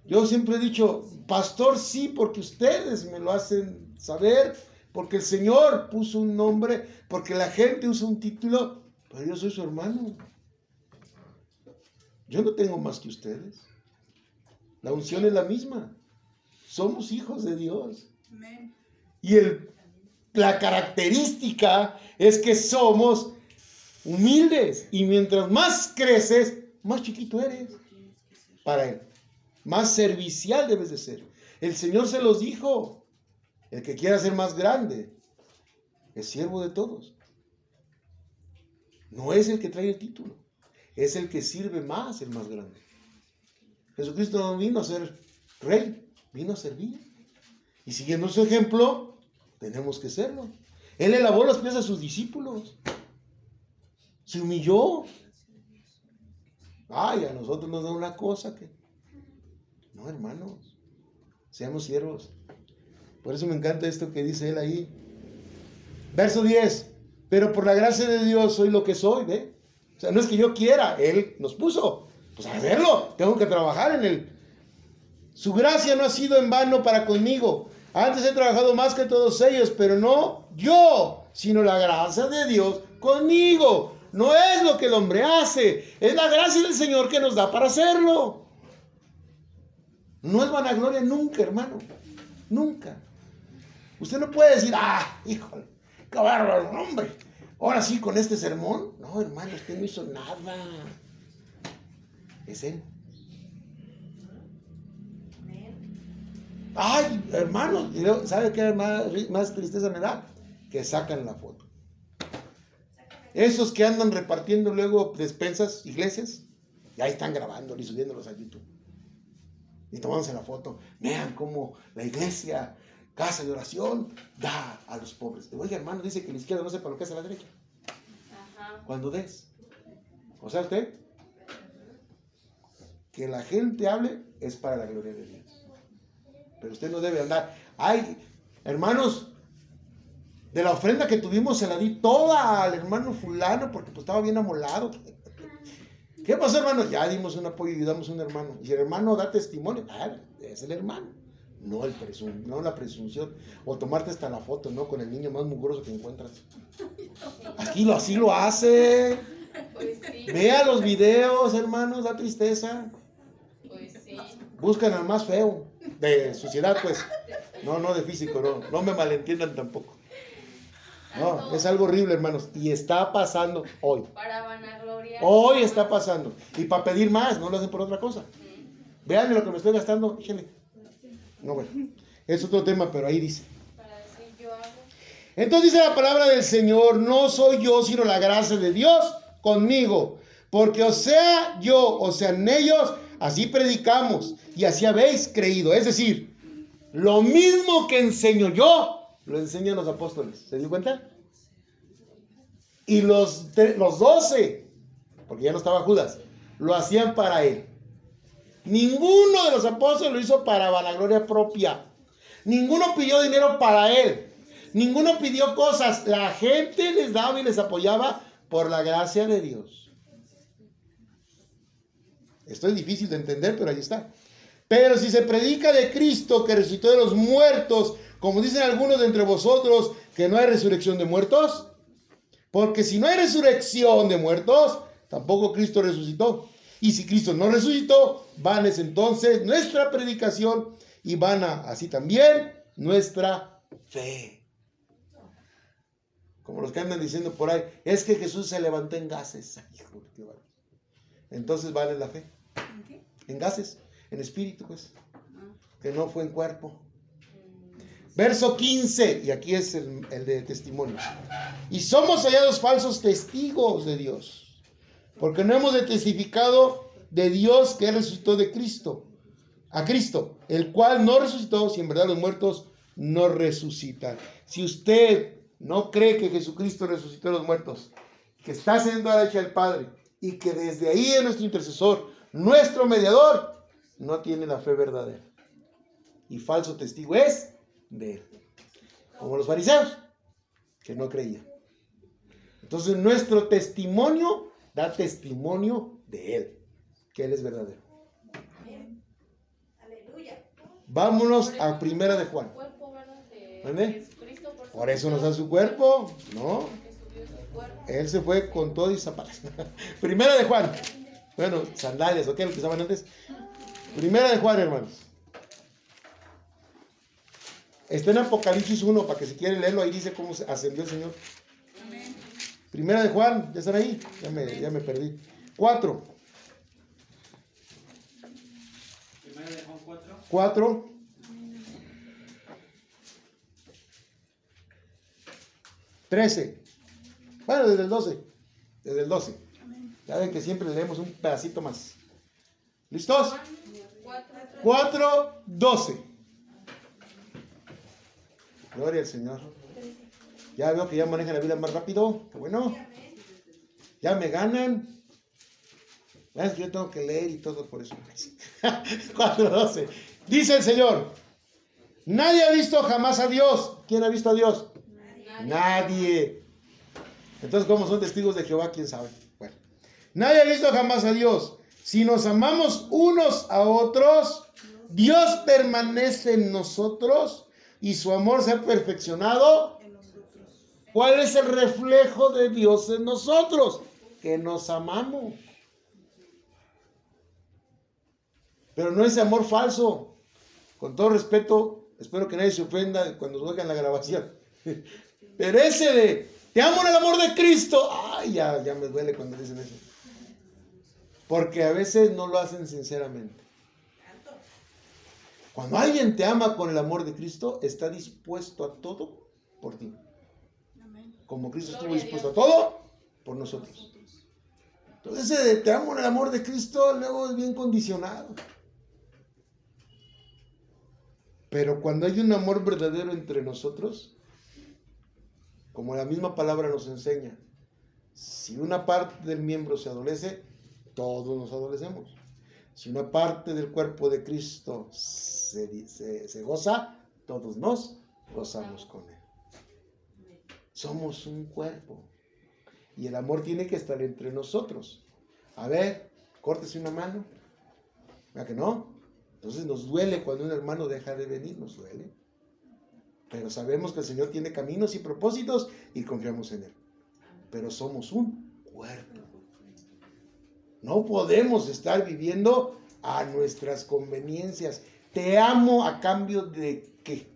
Yo siempre he dicho, pastor sí, porque ustedes me lo hacen saber, porque el Señor puso un nombre, porque la gente usa un título, pero yo soy su hermano. Yo no tengo más que ustedes. La unción es la misma. Somos hijos de Dios. Amén. Y la característica es que somos humildes. Y mientras más creces, más chiquito eres para Él. Más servicial debes de ser. El Señor se los dijo. El que quiera ser más grande es siervo de todos. No es el que trae el título. Es el que sirve más, el más grande. Jesucristo no vino a ser rey, vino a servir. Y siguiendo su ejemplo, tenemos que serlo. Él le lavó los pies a sus discípulos. Se humilló. Ay, a nosotros nos da una cosa que... No, hermanos, seamos siervos. Por eso me encanta esto que dice él ahí. Verso 10. Pero por la gracia de Dios soy lo que soy, ¿ve? O sea, no es que yo quiera, Él nos puso. Pues a hacerlo, tengo que trabajar en Él. Su gracia no ha sido en vano para conmigo. Antes he trabajado más que todos ellos, pero no yo, sino la gracia de Dios conmigo. No es lo que el hombre hace, es la gracia del Señor que nos da para hacerlo. No es vanagloria nunca, hermano. Nunca. Usted no puede decir, híjole, qué bárbaro, hombre. Ahora sí, con este sermón. No, hermano, usted no hizo nada. Es Él. Ay, hermano, ¿sabe qué más tristeza me da? Que sacan la foto. Esos que andan repartiendo luego despensas, iglesias, y ahí están grabándolos y subiéndolos a YouTube. Y tomándose la foto. Vean cómo la iglesia, casa de oración, da a los pobres. Oiga, hermano, dice que la izquierda no sepa lo que hace la derecha. Ajá. Cuando des. O sea, usted, que la gente hable es para la gloria de Dios. Pero usted no debe andar. Ay, hermanos, de la ofrenda que tuvimos se la di toda al hermano fulano porque pues estaba bien amolado. ¿Qué pasó, hermano? Ya dimos un apoyo y ayudamos a un hermano. Y el hermano da testimonio. Es el hermano. No la presunción. O tomarte hasta la foto, ¿no? Con el niño más mugroso que encuentras. Así lo hace. Pues sí. Vea los videos, hermanos, da tristeza. Pues sí. Buscan al más feo. De suciedad, pues. No de físico, no me malentiendan tampoco. No, es algo horrible, hermanos. Y está pasando hoy. Para vanagloria. Hoy está pasando. Y para pedir más, no lo hacen por otra cosa. Vean lo que me estoy gastando, díganle. No, bueno, es otro tema, pero ahí dice. Para decir yo hago. Entonces dice la palabra del Señor, no soy yo, sino la gracia de Dios conmigo. Porque o sea yo, o sean ellos, así predicamos y así habéis creído. Es decir, lo mismo que enseño yo, lo enseñan los apóstoles. ¿Se dio cuenta? Y los 12, porque ya no estaba Judas, lo hacían para él. Ninguno de los apóstoles lo hizo para vanagloria propia. Ninguno pidió dinero para él. Ninguno pidió cosas. La gente les daba y les apoyaba por la gracia de Dios. Esto es difícil de entender, pero ahí está. Pero si se predica de Cristo que resucitó de los muertos, como dicen algunos de entre vosotros, que no hay resurrección de muertos, porque si no hay resurrección de muertos, tampoco Cristo resucitó. Y si Cristo no resucitó, vana es entonces nuestra predicación y vana así también nuestra fe. Como los que andan diciendo por ahí, es que Jesús se levantó en gases. Ay, hijo, qué barbaridad. Entonces vale la fe. ¿En qué? En gases, en espíritu, pues. Que no fue en cuerpo. Verso 15, y aquí es el de testimonio. Y somos hallados falsos testigos de Dios, porque no hemos testificado de Dios que resucitó de Cristo, a Cristo, el cual no resucitó si en verdad los muertos no resucitan. Si usted no cree que Jesucristo resucitó de los muertos, que está siendo a la derecha del Padre, y que desde ahí es nuestro intercesor, nuestro mediador, no tiene la fe verdadera. Y falso testigo es de él. Como los fariseos, que no creían. Entonces nuestro testimonio da testimonio de él, que él es verdadero. Aleluya. Vámonos a Primera de Juan. ¿Dónde? Por eso nos da su cuerpo, ¿no? Él se fue con todo y zapatos. Primera de Juan. Bueno, sandalias, ¿ok? Lo que estaban antes. Primera de Juan, hermanos. Está en Apocalipsis 1, para que si quieren leerlo, ahí dice cómo ascendió el Señor. Amén. Primera de Juan, ¿ya están ahí? Ya me perdí. 4. Primera de Juan 4. 4. Trece. Bueno, desde el 12. Desde el 12. Ya ven que siempre leemos un pedacito más. ¿Listos? 4, 12. Gloria al Señor. Ya veo que ya manejan la vida más rápido. Qué bueno. ya me ganan. Es que yo tengo que leer y todo por eso. 4:12. Dice el Señor, nadie ha visto jamás a Dios. ¿Quién ha visto a Dios? Nadie. Entonces, ¿cómo son testigos de Jehová? ¿Quién sabe? Bueno, nadie ha visto jamás a Dios. Si nos amamos unos a otros, Dios permanece en nosotros y su amor se ha perfeccionado. ¿Cuál es el reflejo de Dios en nosotros? Que nos amamos. Pero no ese amor falso. Con todo respeto, espero que nadie se ofenda cuando oigan la grabación. Pero ese de, te amo en el amor de Cristo. Ay, ya me duele cuando dicen eso. Porque a veces no lo hacen sinceramente. Cuando alguien te ama con el amor de Cristo, está dispuesto a todo por ti. Como Cristo estuvo dispuesto a todo por nosotros. Entonces ese de te amo en el amor de Cristo, luego es bien condicionado. Pero cuando hay un amor verdadero entre nosotros, como la misma palabra nos enseña, si una parte del miembro se adolece, todos nos adolecemos. Si una parte del cuerpo de Cristo se goza, todos nos gozamos con Él. Somos un cuerpo. Y el amor tiene que estar entre nosotros. A ver, córtese una mano. ¿Verdad que no? Entonces nos duele cuando un hermano deja de venir, nos duele. Pero sabemos que el Señor tiene caminos y propósitos y confiamos en Él. Pero somos un cuerpo. No podemos estar viviendo a nuestras conveniencias. Te amo a cambio de ¿qué?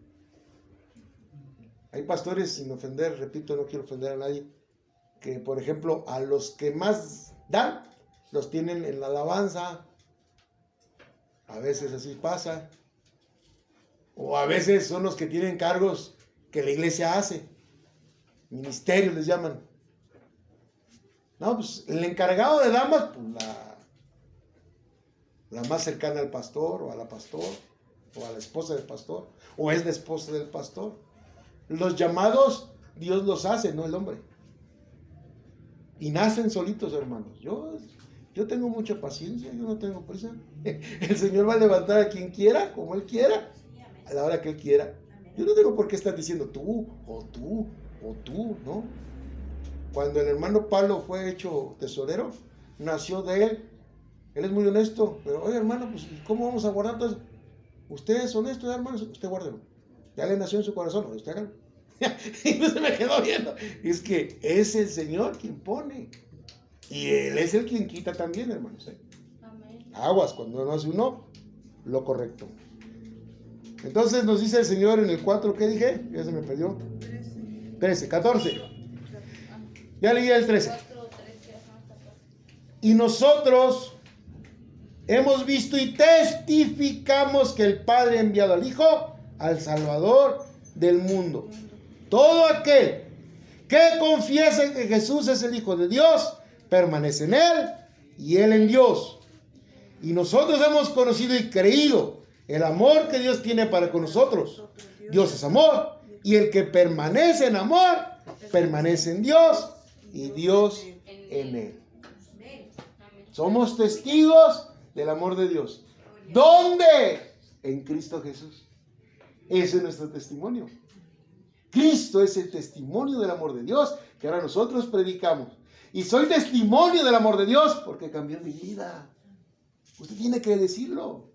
Hay pastores, sin ofender, repito, no quiero ofender a nadie, que por ejemplo a los que más dan, los tienen en la alabanza. A veces así pasa. O a veces son los que tienen cargos que la iglesia hace. Ministerios les llaman. No, pues el encargado de damas, pues la más cercana al pastor o a la pastor o a la esposa del pastor o es la esposa del pastor. Los llamados Dios los hace, no el hombre. Y nacen solitos, hermanos. Yo tengo mucha paciencia, yo no tengo prisa. El Señor va a levantar a quien quiera, como Él quiera, a la hora que Él quiera. Yo no tengo por qué estar diciendo tú, o tú, o tú, ¿no? Cuando el hermano Pablo fue hecho tesorero, nació de él. Él es muy honesto, pero oye hermano, pues ¿cómo vamos a guardar todo eso? Usted es honesto, hermano, usted guárdelo. Ya le nació en su corazón, usted hágalo. Y no se me quedó viendo. Es que es el Señor quien pone. Y Él es el quien quita también, hermanos. Amén. Aguas, cuando no hace uno, lo correcto. Entonces nos dice el Señor en el 4, ¿qué dije? Ya se me perdió. 13, 14. Ya leí el 13. 4, 13, ajá, 14. Y nosotros hemos visto y testificamos que el Padre ha enviado al Hijo, al Salvador del mundo. Todo aquel que confiese que Jesús es el Hijo de Dios, permanece en Él y Él en Dios. Y nosotros hemos conocido y creído el amor que Dios tiene para con nosotros. Dios es amor, y el que permanece en amor, permanece en Dios y Dios en Él. Somos testigos del amor de Dios. ¿Dónde? En Cristo Jesús. Ese es nuestro testimonio. Cristo es el testimonio del amor de Dios que ahora nosotros predicamos. Y soy testimonio del amor de Dios porque cambió mi vida. Usted tiene que decirlo.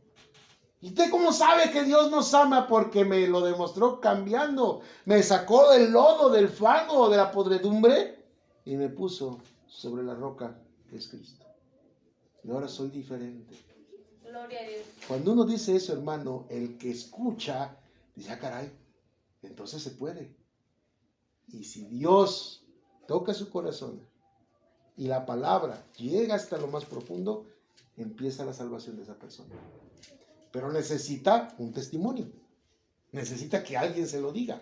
¿Y usted cómo sabe que Dios nos ama? Porque me lo demostró cambiando. Me sacó del lodo, del fango, de la podredumbre y me puso sobre la roca que es Cristo. Y ahora soy diferente. Gloria a Dios. Cuando uno dice eso, hermano, el que escucha dice, ah, caray, entonces se puede. Y si Dios toca su corazón y la palabra llega hasta lo más profundo, empieza la salvación de esa persona. Pero necesita un testimonio. Necesita que alguien se lo diga.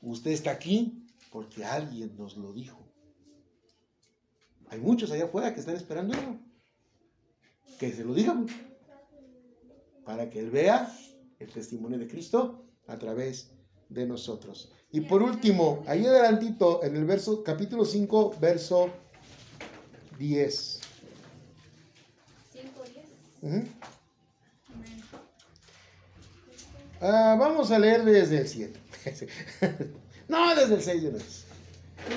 Usted está aquí porque alguien nos lo dijo. Hay muchos allá afuera que están esperando eso. Que se lo digan. Para que él vea el testimonio de Cristo a través de nosotros. Y por último, ahí adelantito, en el capítulo 5, verso 10. 5:10. Ujú. Vamos a leer desde el 7. No, desde el 6 de una vez.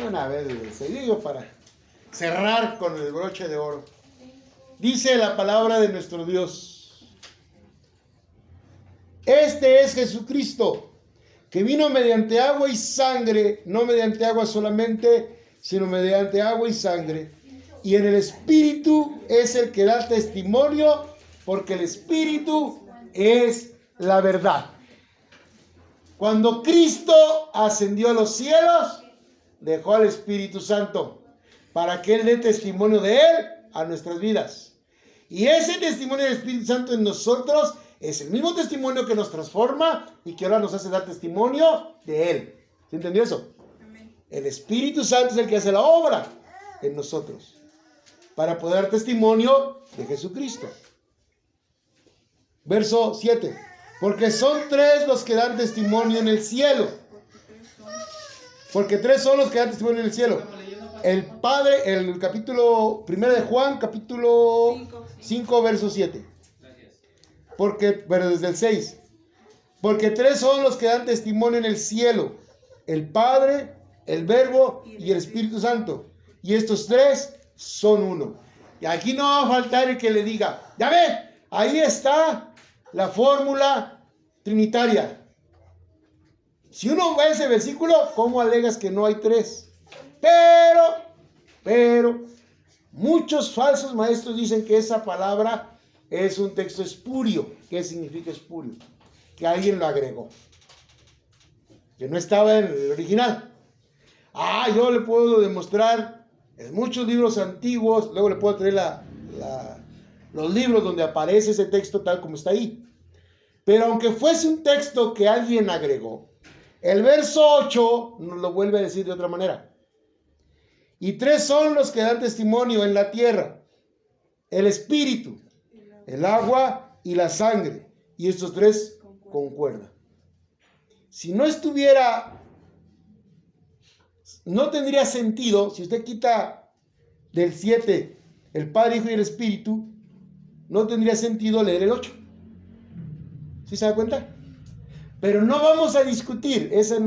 Una vez desde el 6. Digo, para cerrar con el broche de oro. Dice la palabra de nuestro Dios: este es Jesucristo, que vino mediante agua y sangre, no mediante agua solamente, sino mediante agua y sangre. Y en el Espíritu es el que da testimonio, porque el Espíritu es la verdad. Cuando Cristo ascendió a los cielos, dejó al Espíritu Santo para que Él dé testimonio de Él a nuestras vidas. Y ese testimonio del Espíritu Santo en nosotros es el mismo testimonio que nos transforma y que ahora nos hace dar testimonio de Él. ¿Se entendió eso? Amén. El Espíritu Santo es el que hace la obra en nosotros para poder dar testimonio de Jesucristo. Verso 7. Porque son 3 los que dan testimonio en el cielo. Porque 3 son los que dan testimonio en el cielo. El Padre, el capítulo 1 de Juan, capítulo 5, verso 7. Pero desde el 6. Porque 3 son los que dan testimonio en el cielo: el Padre, el Verbo y el Espíritu Santo. Y estos 3 son uno. Y aquí no va a faltar el que le diga: ya ve, ahí está la fórmula trinitaria. Si uno ve ese versículo, ¿cómo alegas que no hay 3? Pero, muchos falsos maestros dicen que esa palabra es un texto espurio. ¿Qué significa espurio? Que alguien lo agregó, que no estaba en el original. Yo le puedo demostrar en muchos libros antiguos, luego le puedo traer los libros donde aparece ese texto tal como está ahí. Pero aunque fuese un texto que alguien agregó, el verso 8 nos lo vuelve a decir de otra manera. Y 3 son los que dan testimonio en la tierra: el Espíritu, el agua y la sangre. Y estos 3 concuerdan. Si no estuviera, no tendría sentido, si usted quita del 7 el Padre, Hijo y el Espíritu, no tendría sentido leer el 8. ¿Sí se da cuenta? Pero no vamos a discutir, ese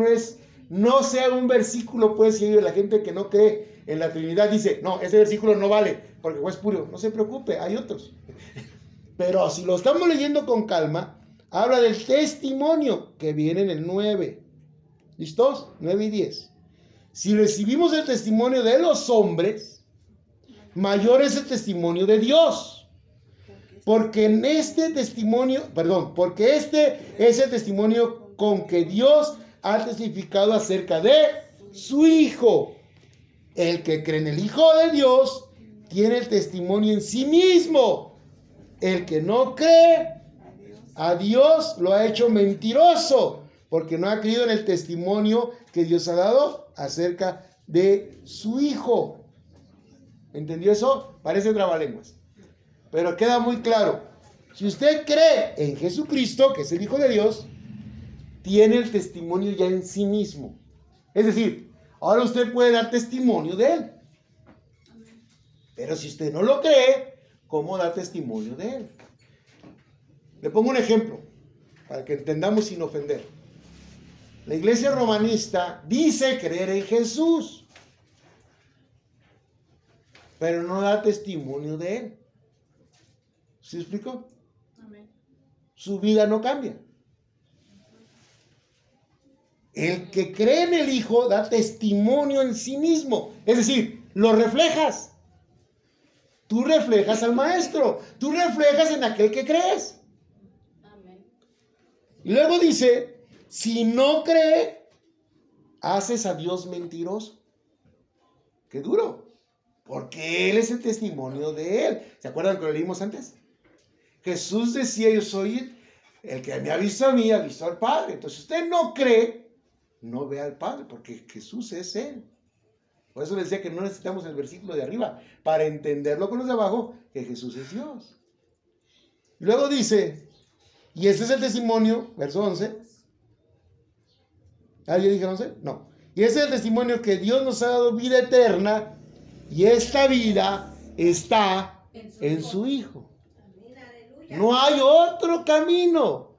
no sea un versículo, pues, si la gente que no cree en la Trinidad dice: no, ese versículo no vale porque es puro. No se preocupe, hay otros. Pero si lo estamos leyendo con calma, habla del testimonio que viene en el 9. ¿Listos? 9 y 10. Si recibimos el testimonio de los hombres, mayor es el testimonio de Dios. Porque este es el testimonio con que Dios ha testificado acerca de su Hijo. El que cree en el Hijo de Dios tiene el testimonio en sí mismo. El que no cree a Dios lo ha hecho mentiroso, porque no ha creído en el testimonio que Dios ha dado acerca de su Hijo. ¿Entendió eso? Parece trabalenguas, pero queda muy claro. Si usted cree en Jesucristo, que es el Hijo de Dios, tiene el testimonio ya en sí mismo. Es decir, ahora usted puede dar testimonio de Él. Pero si usted no lo cree, ¿cómo da testimonio de Él? Le pongo un ejemplo para que entendamos sin ofender. La iglesia romanista dice creer en Jesús, pero no da testimonio de Él. ¿Sí explicó? Amén. Su vida no cambia. El que cree en el Hijo da testimonio en sí mismo. Es decir, lo reflejas. Tú reflejas al Maestro. Tú reflejas en aquel que crees. Amén. Y luego dice: si no cree, haces a Dios mentiroso. Qué duro. Porque Él es el testimonio de Él. ¿Se acuerdan que lo leímos antes? Jesús decía: yo soy el que me ha visto a mí, ha visto al Padre. Entonces, si usted no cree, no ve al Padre, porque Jesús es Él. Por eso les decía que no necesitamos el versículo de arriba para entenderlo con los de abajo, que Jesús es Dios. Luego dice, y este es el testimonio, verso 11. ¿Ya dije 11? No. Y este es el testimonio que Dios nos ha dado vida eterna, y esta vida está en su Hijo. No hay otro camino.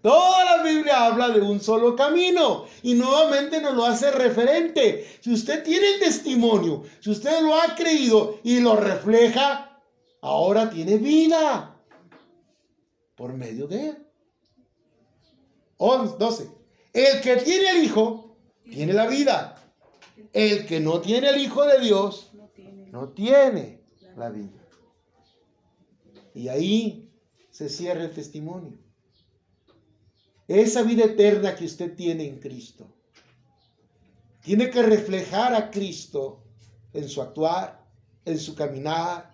Toda la Biblia habla de un solo camino y nuevamente nos lo hace referente. Si usted tiene el testimonio, si usted lo ha creído y lo refleja, ahora tiene vida por medio de él. 12. El que tiene el Hijo tiene la vida. El que no tiene el Hijo de Dios no tiene la vida. Y ahí se cierra el testimonio. Esa vida eterna que usted tiene en Cristo tiene que reflejar a Cristo en su actuar, en su caminar,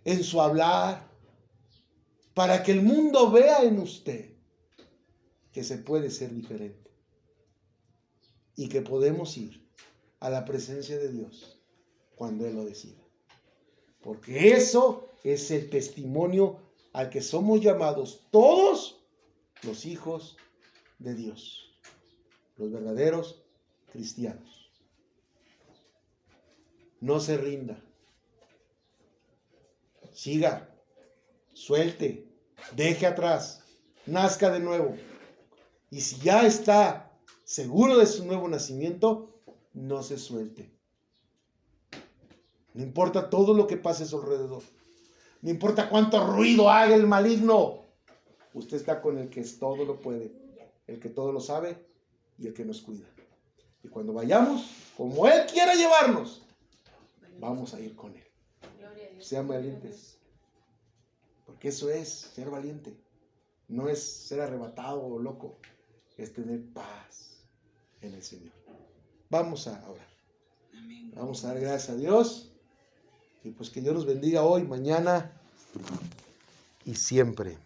en su hablar, para que el mundo vea en usted que se puede ser diferente y que podemos ir a la presencia de Dios cuando Él lo decida. Porque eso es el testimonio al que somos llamados todos los hijos de Dios, los verdaderos cristianos. No se rinda. Siga, suelte, deje atrás, nazca de nuevo. Y si ya está seguro de su nuevo nacimiento, no se suelte. No importa todo lo que pase a su alrededor. No importa cuánto ruido haga el maligno. Usted está con el que todo lo puede, el que todo lo sabe y el que nos cuida. Y cuando vayamos, como Él quiera llevarnos, vamos a ir con Él. Sean valientes. Porque eso es ser valiente. No es ser arrebatado o loco. Es tener paz en el Señor. Vamos a orar. Vamos a dar gracias a Dios. Y pues que Dios nos bendiga hoy, mañana y siempre.